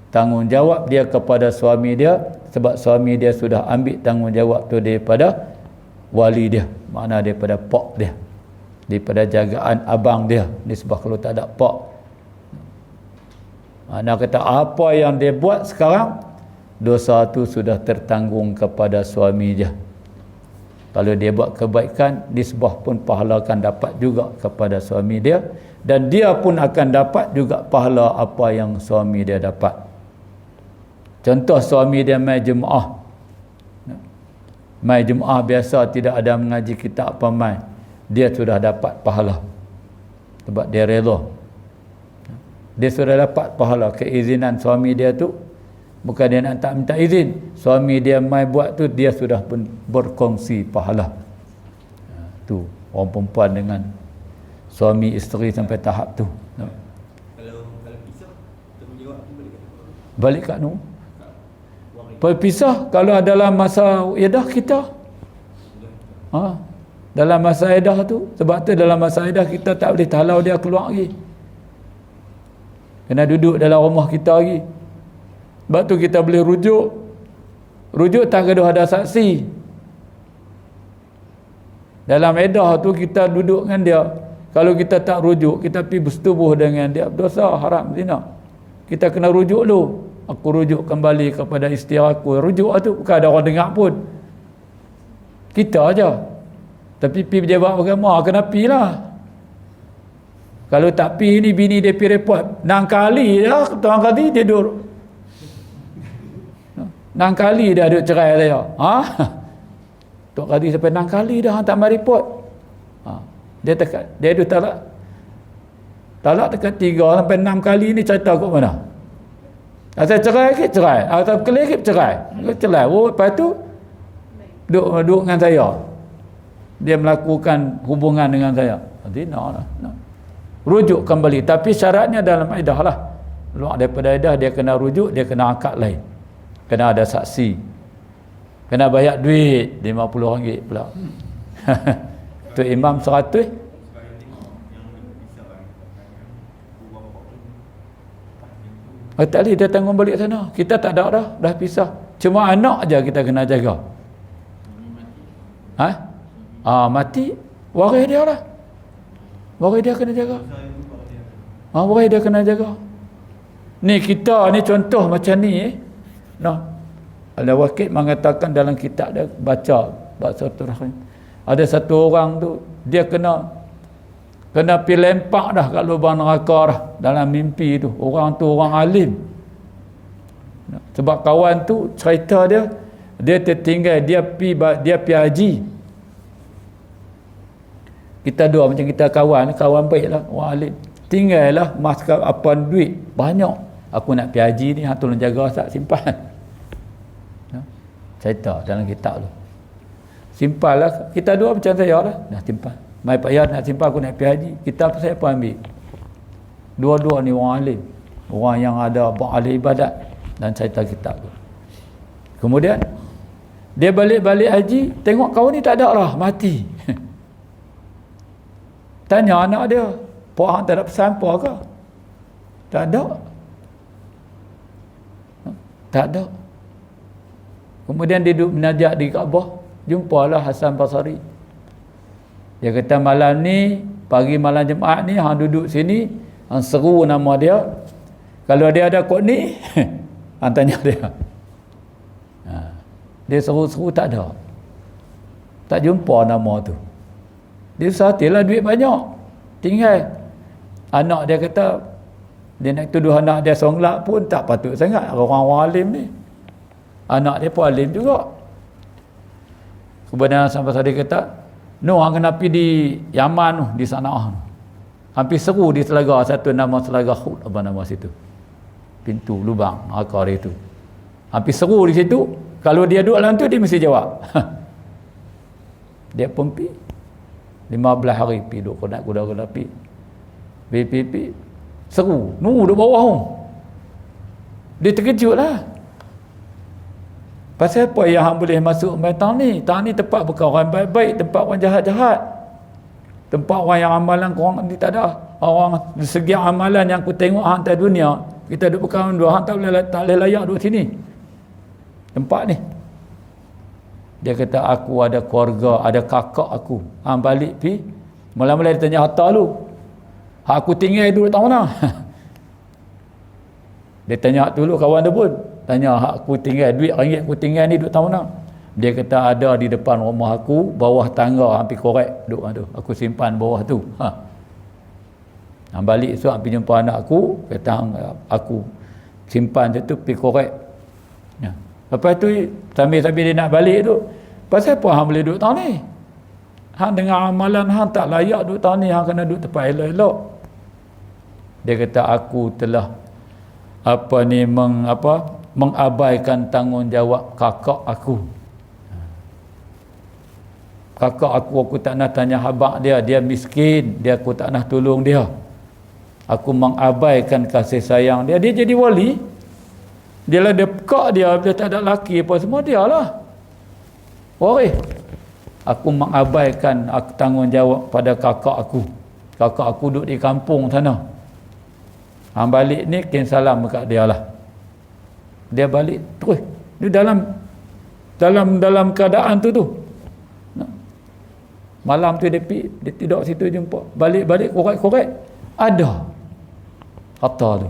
S1: tanggungjawab dia kepada suami dia, sebab suami dia sudah ambil tanggungjawab tu daripada wali dia, makna daripada pak dia, daripada jagaan abang dia. Ni sebab kalau tak ada pak, makna kata apa yang dia buat sekarang, dosa tu sudah tertanggung kepada suami dia. Kalau dia buat kebaikan, nisbah pun pahala akan dapat juga kepada suami dia, dan dia pun akan dapat juga pahala apa yang suami dia dapat. Contoh suami dia mai Jumaah. Mai Jumaah biasa tidak ada mengaji kitab apa mai, dia sudah dapat pahala. Sebab dia rela. Dia sudah dapat pahala. Keizinan suami dia tu, bukan dia nak tak minta izin, suami dia mai buat tu, dia sudah pun berkongsi pahala. Tu orang perempuan dengan suami isteri sampai tahap tu.
S2: Kalau pisah, tanggungjawab
S1: balik kat nu. Berpisah kalau dalam masa iddah kita. Dalam masa iddah tu, sebab tu dalam masa iddah kita tak boleh halau dia keluar lagi. Kena duduk dalam rumah kita lagi. Sebab tu kita boleh rujuk. Rujuk tak kena ada saksi. Dalam iddah tu kita duduk dengan dia. Kalau kita tak rujuk, kita pergi bersetubuh dengan dia, dosa, haram, zina. Kita kena rujuk dulu. Aku rujuk kembali kepada isteri aku. Rujuk tu bukan ada orang dengar pun. Kita aja. Tapi pergi pejabat agama kena pergi lah. Kalau tak pergi ni, bini dia pergi report. 6 kali dah, tuan kali dia duduk. 6 kali dah duduk cerai saya. Tuan kali sampai 6 kali dah tak mai report. Dia tekat, dia duduk talak. Talak tekat 3 sampai 6 kali ni, cerita kat mana? Asal cerai ke cerai, asal kelih ke cerai. Cerai. Lepas tu duduk dengan saya. Dia melakukan hubungan dengan saya. Zina lah. Rujuk kembali, tapi syaratnya dalam iddah lah. Luar daripada iddah dia kena rujuk, dia kena akad lain. Kena ada saksi. Kena bayar duit RM50 pula. Tu imam 100. Tak boleh dia tanggung balik sana. Kita tak ada dah pisah. Cuma anak aja kita kena jaga. Mati, waris dia lah. Waris dia kena jaga. Waris dia kena jaga. Ni kita ni contoh macam ni. Al-Waqid mengatakan dalam kitab dia, baca satu rahim. Ada satu orang tu, dia kena pergi lempak dah kat lubang neraka dah dalam mimpi tu. Orang tu orang alim. Sebab kawan tu cerita dia tertinggal, dia pergi haji. Kita dua macam kita kawan baiklah, orang alim. Tinggallah mas apa duit banyak. Aku nak pergi haji ni, tolong jaga Ustaz, simpan. Cerita dalam kitab tu. Simpanlah, kita dua macam saya lah, dah simpan. Mai Pak Yan nak simpan, aku nak pergi haji. Kita saya pun ambil. Dua-dua ni orang alim. Orang yang ada ahli ibadat. Dan cerita kitab tu. Kemudian, dia balik-balik haji, tengok kawan ni tak ada lah, mati. Tanya anak dia, Pak Hang tak ada pesan apa ke? Tak ada. Tak ada. Kemudian dia duduk menajak di Kaabah, jumpalah Hasan Basri. Dia kata malam ni, pagi malam Jumaat ni, hang duduk sini, hang seru nama dia. Kalau dia ada kod ni, hang tanya dia. Dia seru-seru tak ada. Tak jumpa nama tu. Dia satilah duit banyak. Tinggal. Anak dia kata, dia nak tuduh anak dia songlak pun tak patut sangat. Orang-orang alim ni. Anak dia pun alim juga. Kemudian sampai dia kata, hang kena pergi di Yaman tu, di Sana'a. Hampir seru di Telaga, satu nama Telaga Hud, apa nama situ. Pintu lubang akar itu. Hampir seru di situ. Kalau dia duduk dalam tu dia mesti jawab. Dia pun pergi 15 hari pergi duduk kuda-kuda pergi. Seru. Duduk bawah tu. Dia terkejut lah. Pasal apa yang hang boleh masuk tang ni? Tang ni tempat bukan orang baik-baik, tempat orang jahat-jahat. Tempat orang yang amalan korang ni tak ada. Orang segi amalan yang aku tengok hang atas dunia, kita duduk berkawan dua, hang tak boleh layak duduk sini. Tempat ni. Dia kata aku ada keluarga, ada kakak aku. Hang balik pi, mula-mula dia tanya harta lu. Hak aku tinggal duduk tahun mana? Dia tanya hak dulu kawan dia pun. Tanya hak aku tinggal, duit ringgit aku tinggal ni duduk tahun mana? Dia kata ada di depan rumah aku, bawah tangga hampir korek duduk tu. Aku simpan bawah tu. Hang balik esok hang pergi jumpa anak aku, kata aku simpan tu pergi korek. Ya. Lepas tu sambil-sambil dia nak balik tu, pasal apa hang boleh duduk tahun ni? Hang dengan amalan hang tak layak duduk tahun ni, hang kena duduk tempat elok-elok. Dia kata aku telah mengabaikan tanggungjawab kakak aku. Kakak aku tak nak tanya habaq dia, dia miskin, aku tak nak tolong dia. Aku mengabaikan kasih sayang dia. Dia jadi wali. Dia lah dia pekak dia, bila tak ada laki apa semua dia lah. Waris. Aku mengabaikan tanggungjawab pada kakak aku. Kakak aku duduk di kampung sana. Hang balik ni kin salam dekat dia lah. Dia balik terus. Dia dalam keadaan tu. Malam tu dia tidur situ jumpa. Balik korek-korek ada harta tu.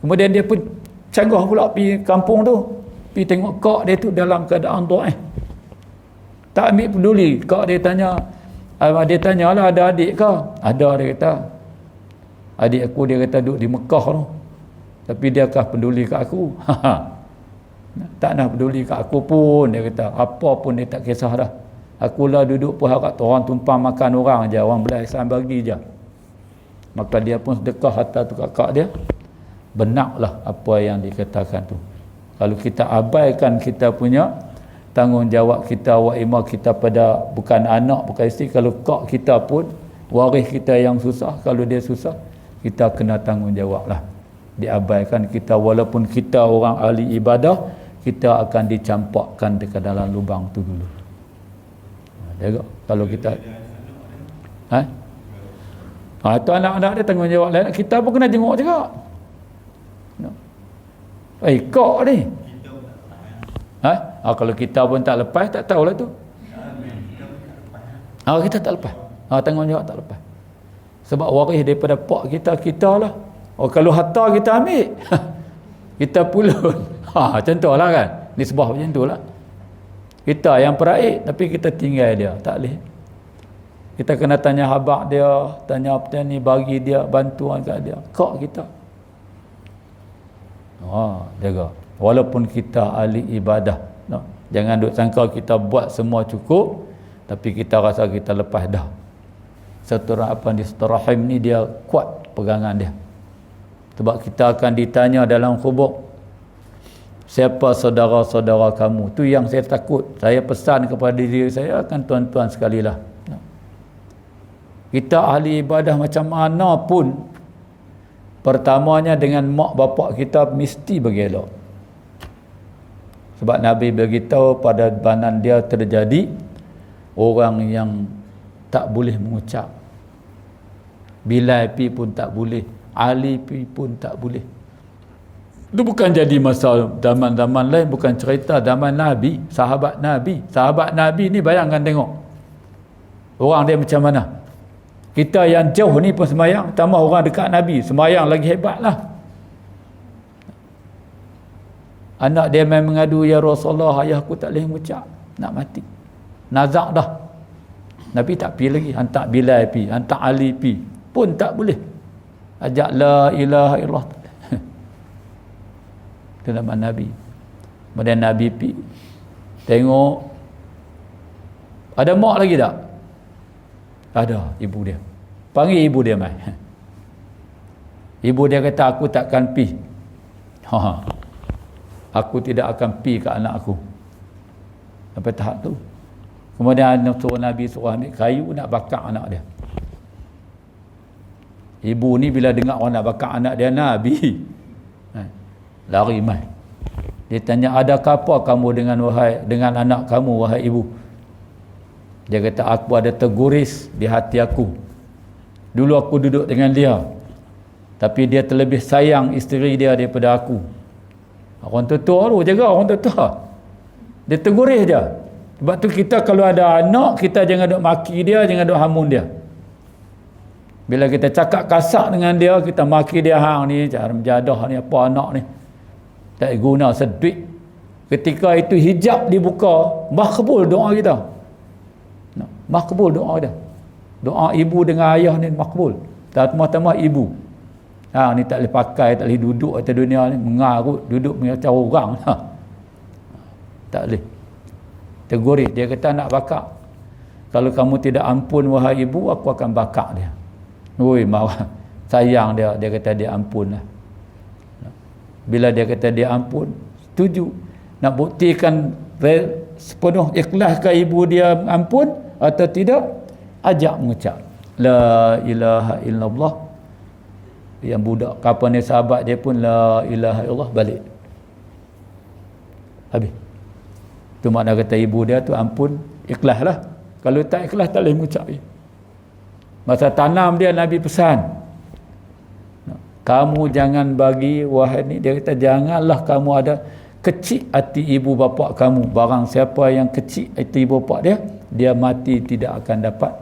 S1: Kemudian dia pun canggah pula pergi kampung tu. Pergi tengok kak dia tu dalam keadaan tu. Tak ambil peduli. Kak dia tanya lah ada adik ke? Ada, dia kata. Adik aku dia kata duduk di Mekah tu. Tapi dia kah peduli kat aku? Tak nak peduli kat aku pun, dia kata. Apa pun dia tak kisah dah. Akulah duduk pun harap orang tumpang makan orang je, orang belah Islam bagi je. Maka dia pun sedekah harta tu kakak dia. Benarlah apa yang dikatakan tu. Kalau kita abaikan kita punya tanggungjawab kita, wa'imah kita pada bukan anak, bukan isteri, kalau kak kita pun waris kita yang susah, kalau dia susah, kita kena tanggungjawab lah. Diabaikan kita, walaupun kita orang ahli ibadah, kita akan dicampakkan dekat dalam lubang tu dulu. Jaga kalau kita itu anak-anak dia tanggungjawab lain, kita pun kena tengok juga. Kok ni kalau kita pun tak lepas, tak tahulah tu. Kita tak lepas, tanggungjawab tak lepas. Sebab waris daripada pak kita lah. Kalau harta kita ambil kita pulun. Contohlah kan, nisbah macam tu lah. Kita yang peraik tapi kita tinggal dia, tak boleh. Kita kena tanya habaq dia, tanya apa ni, bagi dia bantuan kat dia, kak kita. Jaga. Walaupun kita ahli ibadah, jangan duk sangka kita buat semua cukup tapi kita rasa kita lepas dah. Silaturahim ni dia kuat pegangan dia. Sebab kita akan ditanya dalam kubur, siapa saudara-saudara kamu? Tu yang saya takut. Saya pesan kepada diri saya, akan tuan-tuan sekalilah. Kita ahli ibadah macam mana pun, pertamanya dengan mak bapak kita mesti bergelak. Sebab Nabi beritahu pada banan dia terjadi orang yang tak boleh mengucap. Bilal pi pun tak boleh, Ali pi pun tak boleh. Itu bukan jadi masa zaman-zaman lain, bukan cerita zaman Nabi, sahabat Nabi. Sahabat Nabi ni bayangkan tengok. Orang dia macam mana? Kita yang jauh ni pun semayang, tambah orang dekat Nabi, semayang lagi hebatlah. Anak dia main mengadu, ya Rasulullah, ayahku tak boleh mengucap, nak mati. Nazak dah. Nabi tak pergi lagi, hantar Bilal pergi, hantar Ali pergi, pun tak boleh. Ajak la ilaha illallah. Itu nama Nabi. Kemudian Nabi pergi tengok Ada mak lagi tak? Ada, ibu dia. Panggil ibu dia mai. Ibu dia kata, aku takkan pi. Aku tidak akan pi ke anak aku. Sampai tahap tu. Kemudian Nabi suruh ambil kayu nak bakar anak dia. Ibu ni bila dengar orang nak bakar anak dia, Nabi lari mai. Dia tanya, adakah apa kamu dengan anak kamu, wahai ibu? Dia kata, aku ada terguris di hati aku. Dulu aku duduk dengan dia, tapi dia terlebih sayang isteri dia daripada aku. Orang tua tu jaga orang tua. Dia terguris dia. Sebab tu kita kalau ada anak, kita jangan duk maki dia, jangan duk hamun dia. Bila kita cakap kasar dengan dia, kita maki dia, hang ni cara menjadah ni, apa anak ni tak guna seduit. Ketika itu hijab dibuka, makbul doa kita. Makbul doa dia. Doa ibu dengan ayah ni makbul. Terutama ibu. Ni tak boleh pakai, tak boleh duduk atas dunia ni, mengarut, duduk macam orang. Tak boleh. Teguris. Dia kata nak bakar. Kalau kamu tidak ampun wahai ibu, aku akan bakar dia. Oi, marah. Sayang dia. Dia kata dia ampun lah. Bila dia kata dia ampun, setuju. Nak buktikan sepenuh ikhlas ke ibu dia ampun atau tidak, ajak mengucap la ilaha illallah. Yang budak kapan ni sahabat dia pun la ilaha illallah, balik. Habis. Tu makna kata ibu dia tu ampun, ikhlas lah. Kalau tak ikhlas tak boleh mengucap. Masa tanam dia Nabi pesan, kamu jangan bagi wahai ni, dia kata janganlah kamu ada kecil hati ibu bapa kamu. Barang siapa yang kecil hati ibu bapa dia mati tidak akan dapat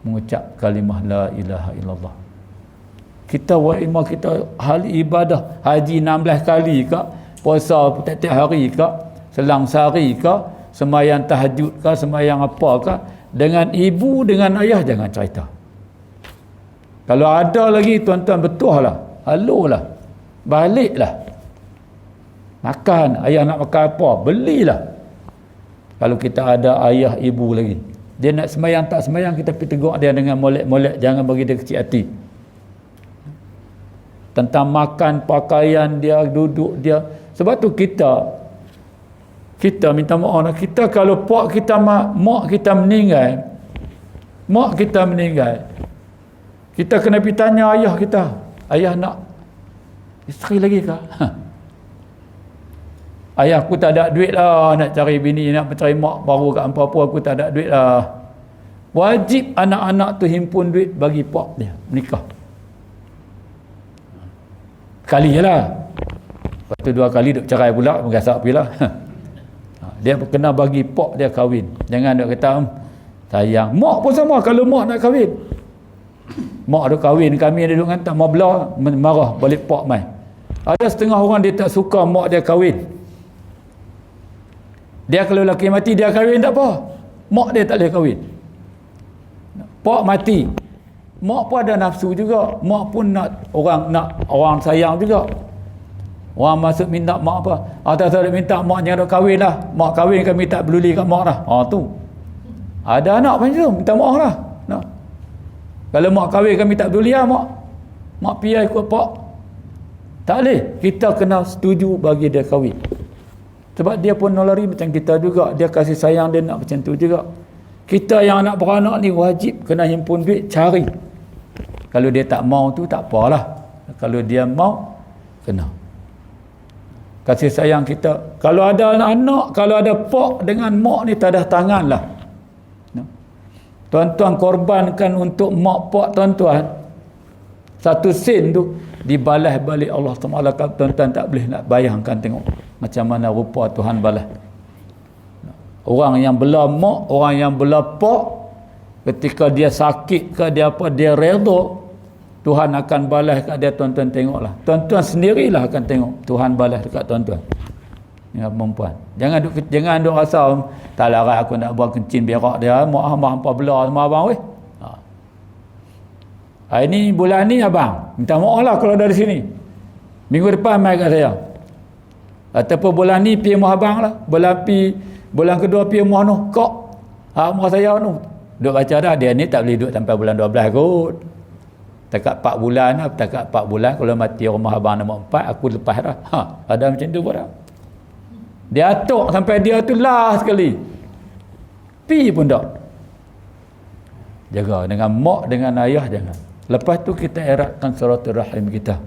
S1: mengucap kalimah la ilaha illallah. Kita wa'imah kita hal ibadah haji 16 kali ke, puasa tiap-tiap hari ke, selang sehari ke, sembahyang tahajud ke, sembahyang apa ke, dengan ibu dengan ayah jangan cerita. Kalau ada lagi tuan-tuan, betul lah, halulah, baliklah, makan. Ayah nak makan apa, belilah. Kalau kita ada ayah ibu lagi, dia nak sembahyang tak sembahyang, kita pergi tegur dia dengan molek-molek, jangan bagi dia kecil hati. Tentang makan, pakaian dia, duduk dia. Sebab tu kita minta maaf lah. Kita kalau mak kita meninggal, kita kena pergi tanya ayah kita, ayah nak isteri lagi ke? Ayah, aku tak ada duit lah nak cari bini, nak cari mak baru kat apa-apa, aku tak ada duit lah. Wajib anak-anak tu himpun duit bagi pak dia menikah. Kali je lah. Lepas tu 2 kali duk cerai pula, mengasak pula. Dia kena bagi pak dia kahwin. Jangan duk kata sayang. Mak pun sama, kalau mak nak kahwin, mak duk kahwin, kami ada duk hantar mabla, marah balik pak mai. Ada setengah orang dia tak suka mak dia kahwin. Dia kalau lelaki mati dia kahwin tak apa, mak dia tak boleh kahwin. Pak mati, mak pun ada nafsu juga, mak pun nak orang sayang juga. Orang masuk minta mak apa, tak ada minta mak jangan duk kahwin lah, mak kahwin kami tak peduli kat mak dah. Tu ada anak macam tu, minta maaf lah. Kalau mak kahwin kami tak peduli lah, mak piai ikut pak. Tak boleh. Kita kena setuju bagi dia kahwin. Sebab dia pun nalari macam kita juga. Dia kasih sayang, dia nak macam tu juga. Kita yang anak beranak ni wajib kena himpun duit, cari. Kalau dia tak mau tu tak apalah. Kalau dia mau, kena. Kasih sayang kita. Kalau ada anak, kalau ada pak dengan mak ni tak ada tangan lah. Tuan-tuan korbankan untuk mak pak tuan-tuan, 1 sen tu dibalas balik Allah Taala. Tuan-tuan tak boleh nak bayangkan, tengok macam mana rupa Tuhan balas. Orang yang bela mak, orang yang bela pak, ketika dia sakit ke dia apa, dia redha, Tuhan akan balas kat dia. Tuan-tuan tengoklah, tuan-tuan sendirilah akan tengok Tuhan balas dekat tuan-tuan. Ya perempuan, jangan duk rasa tak larat aku nak buat kencing berak dia, mak hampa bela sama abang weh. Ini bulan ni abang minta maaf lah kalau dari sini, minggu depan mai kat saya, ataupun bulan ni pi rumah abang lah, bulan kedua pi rumah noh kok.
S3: Hak umrah saya tu. Duk baca dah, dia ni tak boleh duduk sampai bulan 12 kot. Takat 4 bulan lah, takat 4 bulan kalau mati rumah abang nombor 4, aku lepas dah. Ada macam tu pun dah. Dia atuk sampai dia tu lah sekali. Pi pun tak. Jaga dengan mak, dengan ayah jangan. Lepas tu kita eratkan silaturahim kita.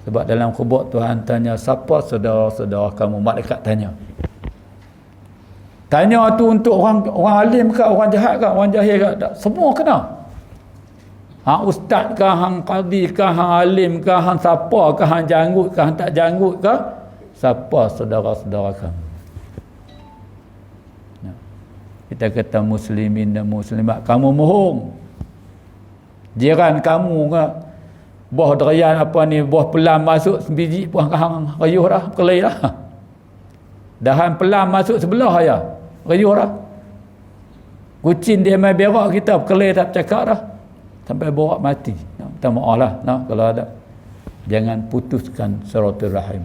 S3: Sebab dalam kubur Tuhan tanya, siapa saudara-saudara kamu? Malaikat tanya. Tanya tu untuk orang alim ke, orang jahat ke, orang jahil ke? Tak. Semua kena. Hang ustaz ke, hang qadi ke, hang alim ke, hang siapa ke, hang janggut ke, hang tak janggut ke? Siapa saudara-saudara kamu? Kita kata muslimin dan muslimat, kamu mohong. Jiran kamu ke, buah durian apa ni, buah pelam masuk sebiji pun hang rayuh dah, kelai dah. Dahan pelam masuk sebelah ya, rayuh dah. Kucing dia mai berak kita, kelai tak cakap dah. Sampai borak mati. Minta maaf lah, kalau ada. Jangan putuskan silaturahim.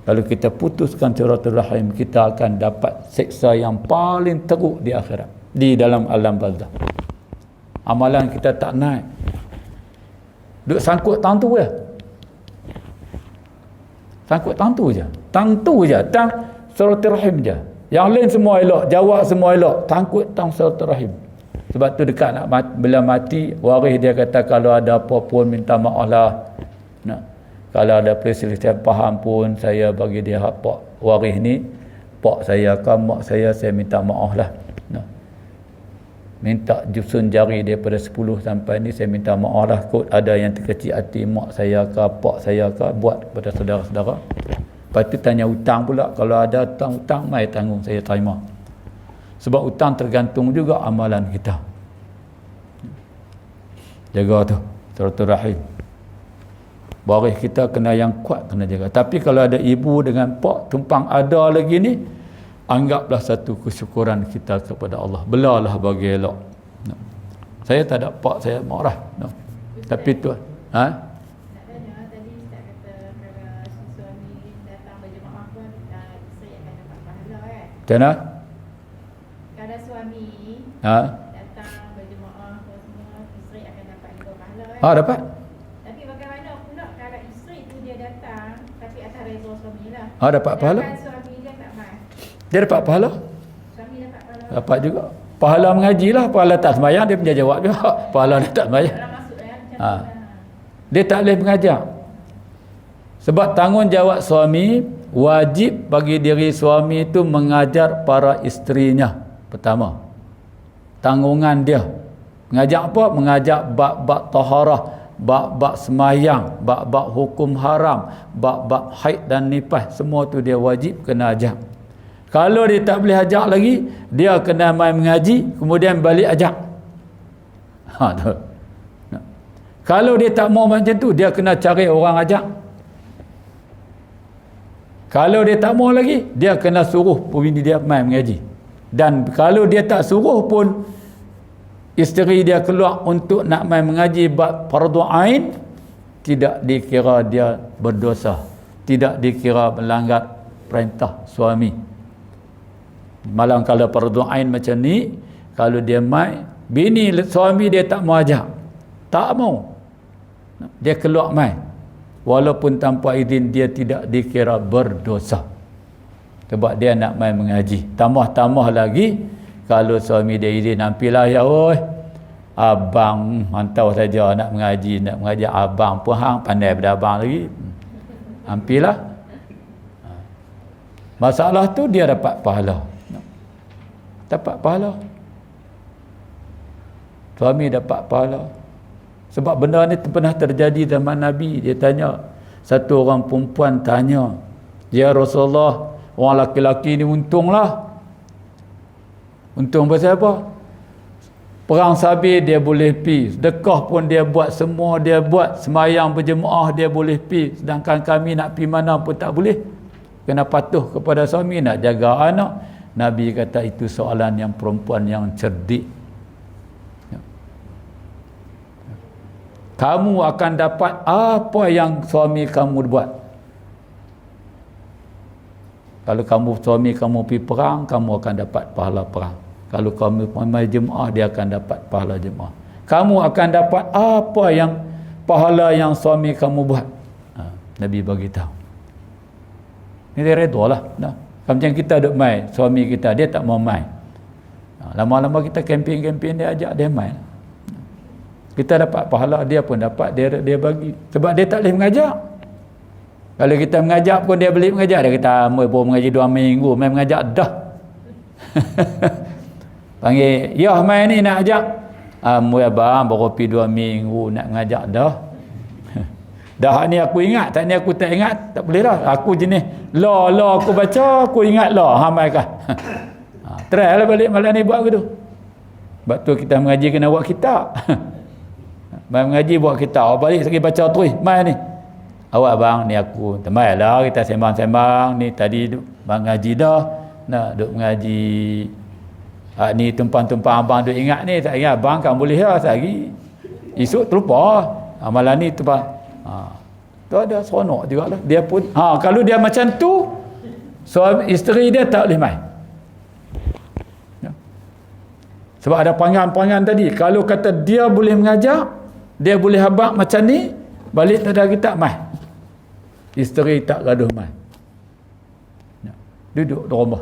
S3: Kalau kita putuskan silaturahim, kita akan dapat siksa yang paling teruk di akhirat, di dalam alam barzakh. Amalan kita tak naik. Duk sangkut tang tu je. Sangkut tang tu je. Tang tu je, tang silaturahim je. Yang lain semua elok, jawab semua elok, sangkut tang silaturahim. Sebab tu dekat nak bila mati, waris dia kata kalau ada apa pun minta maaf lah. Kalau ada perselisihan faham pun, saya bagi dia hak pak waris ni, pak saya ke mak saya minta maaf lah. Minta jusun jari daripada 10 sampai ni, saya minta maaf lah kot ada yang terkecil hati mak saya ke pak saya ke buat kepada saudara-saudara. Lepas tu tanya hutang pula, kalau ada hutang mai tanggung, saya terima. Sebab hutang tergantung juga amalan kita. Jaga tu silaturahim. Waris kita kena yang kuat, kena jaga. Tapi kalau ada ibu dengan pak tumpang ada lagi ni, anggaplah satu kesyukuran kita kepada Allah. Belalah bagi elok. Saya tak ada pak, saya marah. Tapi tu macam mana?
S4: Kalau suami datang berjemaah semua, isteri akan dapat 2 pahala.
S3: Dapat.
S4: Tapi bagaimana pula kalau isteri tu dia datang tapi atas reza suami lah.
S3: Dapat pahala.
S4: Suami dia tak mai.
S3: Dia dapat pahala.
S4: Suami dapat pahala.
S3: Dapat juga. Pahala mengaji lah, pahala tak sembahyang dia punya jawab juga. Pahala dia tak sembahyang.
S4: Kalau masuk macam
S3: Dia tak boleh mengajar. Sebab tanggungjawab suami, wajib bagi diri suami itu mengajar para isterinya. Pertama, tanggungan dia. Mengajar apa? Mengajar bab-bab taharah, bab-bab semayang, bab-bab hukum haram, bab-bab haid dan nifas. Semua tu dia wajib kena ajar. Kalau dia tak boleh ajar lagi, dia kena main mengaji, kemudian balik ajar. Tu. Kalau dia tak mau macam tu, dia kena cari orang ajar. Kalau dia tak mau lagi, dia kena suruh bini dia main mengaji. Dan kalau dia tak suruh pun, isteri dia keluar untuk nak main mengaji bab fardu ain, tidak dikira dia berdosa, tidak dikira melanggar perintah suami. Malam kalau fardu ain macam ni, kalau dia main, bini suami dia tak mau ajak, tak mau, dia keluar main, walaupun tanpa izin, dia tidak dikira berdosa. Sebab dia nak main mengaji. Tambah-tambah lagi, kalau suami dia izin, nampilah ya oi, abang mantau saja nak mengaji, abang pun hang pandai pada abang lagi. Nampilah. Masalah tu dia dapat pahala. Dapat pahala. Suami dapat pahala. Sebab benda ni pernah terjadi zaman Nabi. Dia tanya, satu orang perempuan tanya, ya Rasulullah, orang laki-laki ni untunglah. Untung pasal apa? Perang sabir dia boleh pi, sedekah pun dia buat, semua dia buat, semayang berjemaah dia boleh pi, sedangkan kami nak pi mana pun tak boleh. Kena patuh kepada suami, nak jaga anak. Nabi kata itu soalan yang perempuan yang cerdik. Kamu akan dapat apa yang suami kamu buat. Kalau suami kamu pergi perang, kamu akan dapat pahala perang. Kalau kamu mai jemaah, dia akan dapat pahala jemaah. Kamu akan dapat apa yang pahala yang suami kamu buat. Nabi bagi tahu. Ni dia redha lah. Macam kita duk mai, suami kita dia tak mau mai. Lama-lama kita kempen-kempen dia ajak dia mai. Kita dapat pahala, dia pun dapat, dia bagi. Sebab dia tak boleh mengajak. Kalau kita mengajak pun dia boleh mengajak. Dia kata, "Moi pun mengaji 2 minggu, mai mengajak dah." Panggil, "Ya, mai ni nak ajak." "Moi abang baru pi 2 minggu nak mengajak dah." Dah ni aku ingat, tak ni aku tak ingat, tak boleh lah. Aku jenis la aku baca, aku ingat la. Mai kah? Try lah balik malam ni buat gitu. Sebab tu kita mengaji kena buat kitab. Mai mengaji buat kitab. Balik sekali baca terus. Mai ni. "Awak abang ni aku." Temai lah kita sembang-sembang. Ni tadi mengaji dah. Nak duk mengaji. Ni tumpang-tumpang abang duk ingat ni. Tak ingat abang kan boleh lah sehari. Esok terlupa. Malam ni tumpang. Tu ada seronok juga lah. Dia pun. Kalau dia macam tu. Suami isteri dia tak boleh main. Sebab ada pangan-pangan tadi. Kalau kata dia boleh mengajak, dia boleh habaq macam ni, balik tada kita mai. Isteri tak gaduh mai. Duduk di rumah.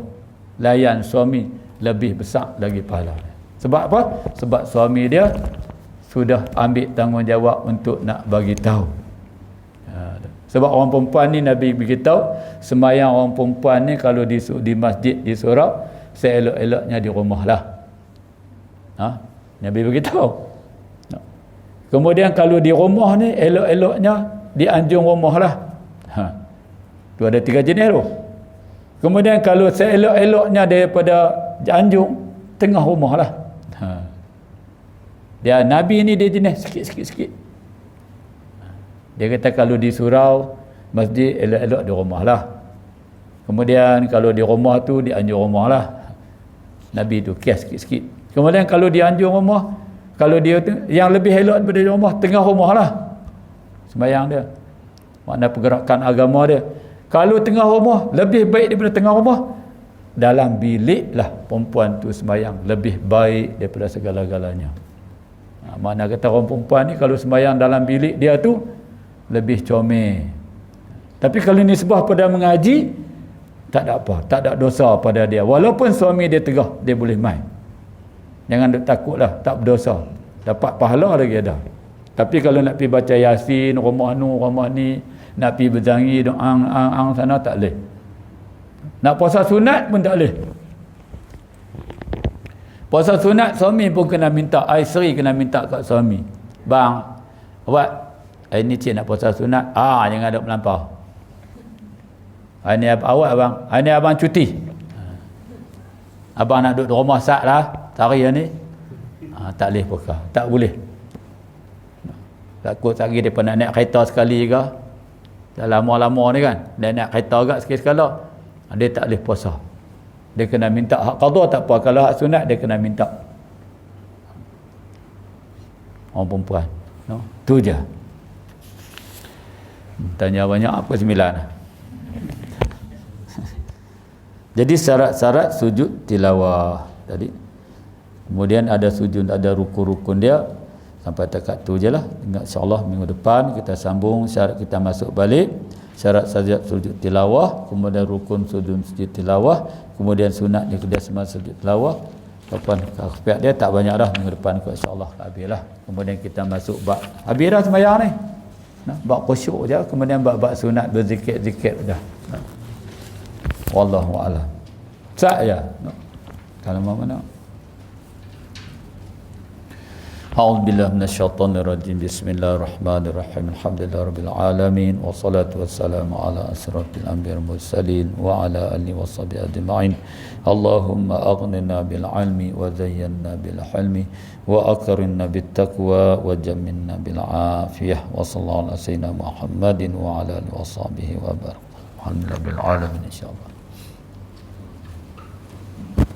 S3: Layan suami lebih besar lagi pahala. Sebab apa? Sebab suami dia sudah ambil tanggungjawab untuk nak bagi tahu. Sebab orang perempuan ni Nabi beritahu, sembahyang orang perempuan ni kalau di masjid, di surau, seelok-eloknya di rumah lah. Nabi beritahu. Kemudian kalau di rumah ni, elok-eloknya di anjung rumah lah. Tu ada 3 jenis tu. Kemudian kalau seelok-eloknya daripada anjung, tengah rumah lah. Dia Nabi ni dia jenis sikit-sikit. Dia kata kalau di surau, masjid, elok-elok di rumah lah. Kemudian kalau di rumah tu, di anjung rumah lah. Nabi tu kias sikit-sikit. Kemudian kalau di anjung rumah, kalau dia tu, yang lebih elok daripada di rumah, tengah rumah lah sembahyang dia. Makna pergerakan agama dia. Kalau tengah rumah, lebih baik daripada tengah rumah, dalam bilik lah perempuan tu sembahyang lebih baik daripada segala-galanya. Makna kata orang perempuan ni kalau sembahyang dalam bilik dia tu lebih comel. Tapi kalau nisbah pada mengaji, tak ada apa, tak ada dosa pada dia. Walaupun suami dia tegah, dia boleh main. Jangan duk takutlah, tak berdosa. Dapat pahala lagi ada. Tapi kalau nak pergi baca Yasin, rumah ni, nak pergi berzangi, ang sana tak boleh. Nak puasa sunat pun tak boleh. Puasa sunat suami pun kena minta, isteri kena minta kat suami. "Bang, awak ini cik nak puasa sunat, jangan ada melampau. Ini awak abang, ini abang cuti. Abang nak duduk di rumah sat lah, hari ni. Tak boleh puasa, tak boleh. Takut lagi dia nak naik kereta sekali ke. Dah lama-lama ni kan, dia naik kereta agak sekali-sekala. Dia tak boleh puasa. Dia kena minta hak qada tak apa, kalau hak sunat dia kena minta. Orang perempuan. Tu je. Tanya banyak apa 9. Jadi syarat-syarat sujud tilawah tadi. Kemudian ada sujud, ada rukun-rukun dia. Sampai dekat tu je lah. InsyaAllah minggu depan kita sambung syarat, kita masuk balik syarat sujud tilawah, kemudian rukun sujud tilawah, kemudian sunat dia kena semua sujud tilawah. Kapan pihak dia tak banyak dah, minggu depan insya-Allah habislah. Kemudian kita masuk bab habis dah sembahyang ni. Bab khusyuk je, kemudian bab sunat berzikir-zikir dah. Wallahu a'lam. Saya kalau mana A'udzu billahi minasyaitonir rajim. Bismillahirrahmanirrahim. Alhamdulillahirabbil alamin wassalatu wassalamu ala asrofil anbiya'i wal mursalin wa ala alihi washabihi ajma'in. Allahumma aghnina bil ilmi wa zayyinna bil hilmi wa akrimna bit taqwa wa jammilna bil afiyah. Wa sallallahu ala sayyidina Muhammadin wa ala alihi washabihi wa barak. Alhamdulillahil alamin insyaallah.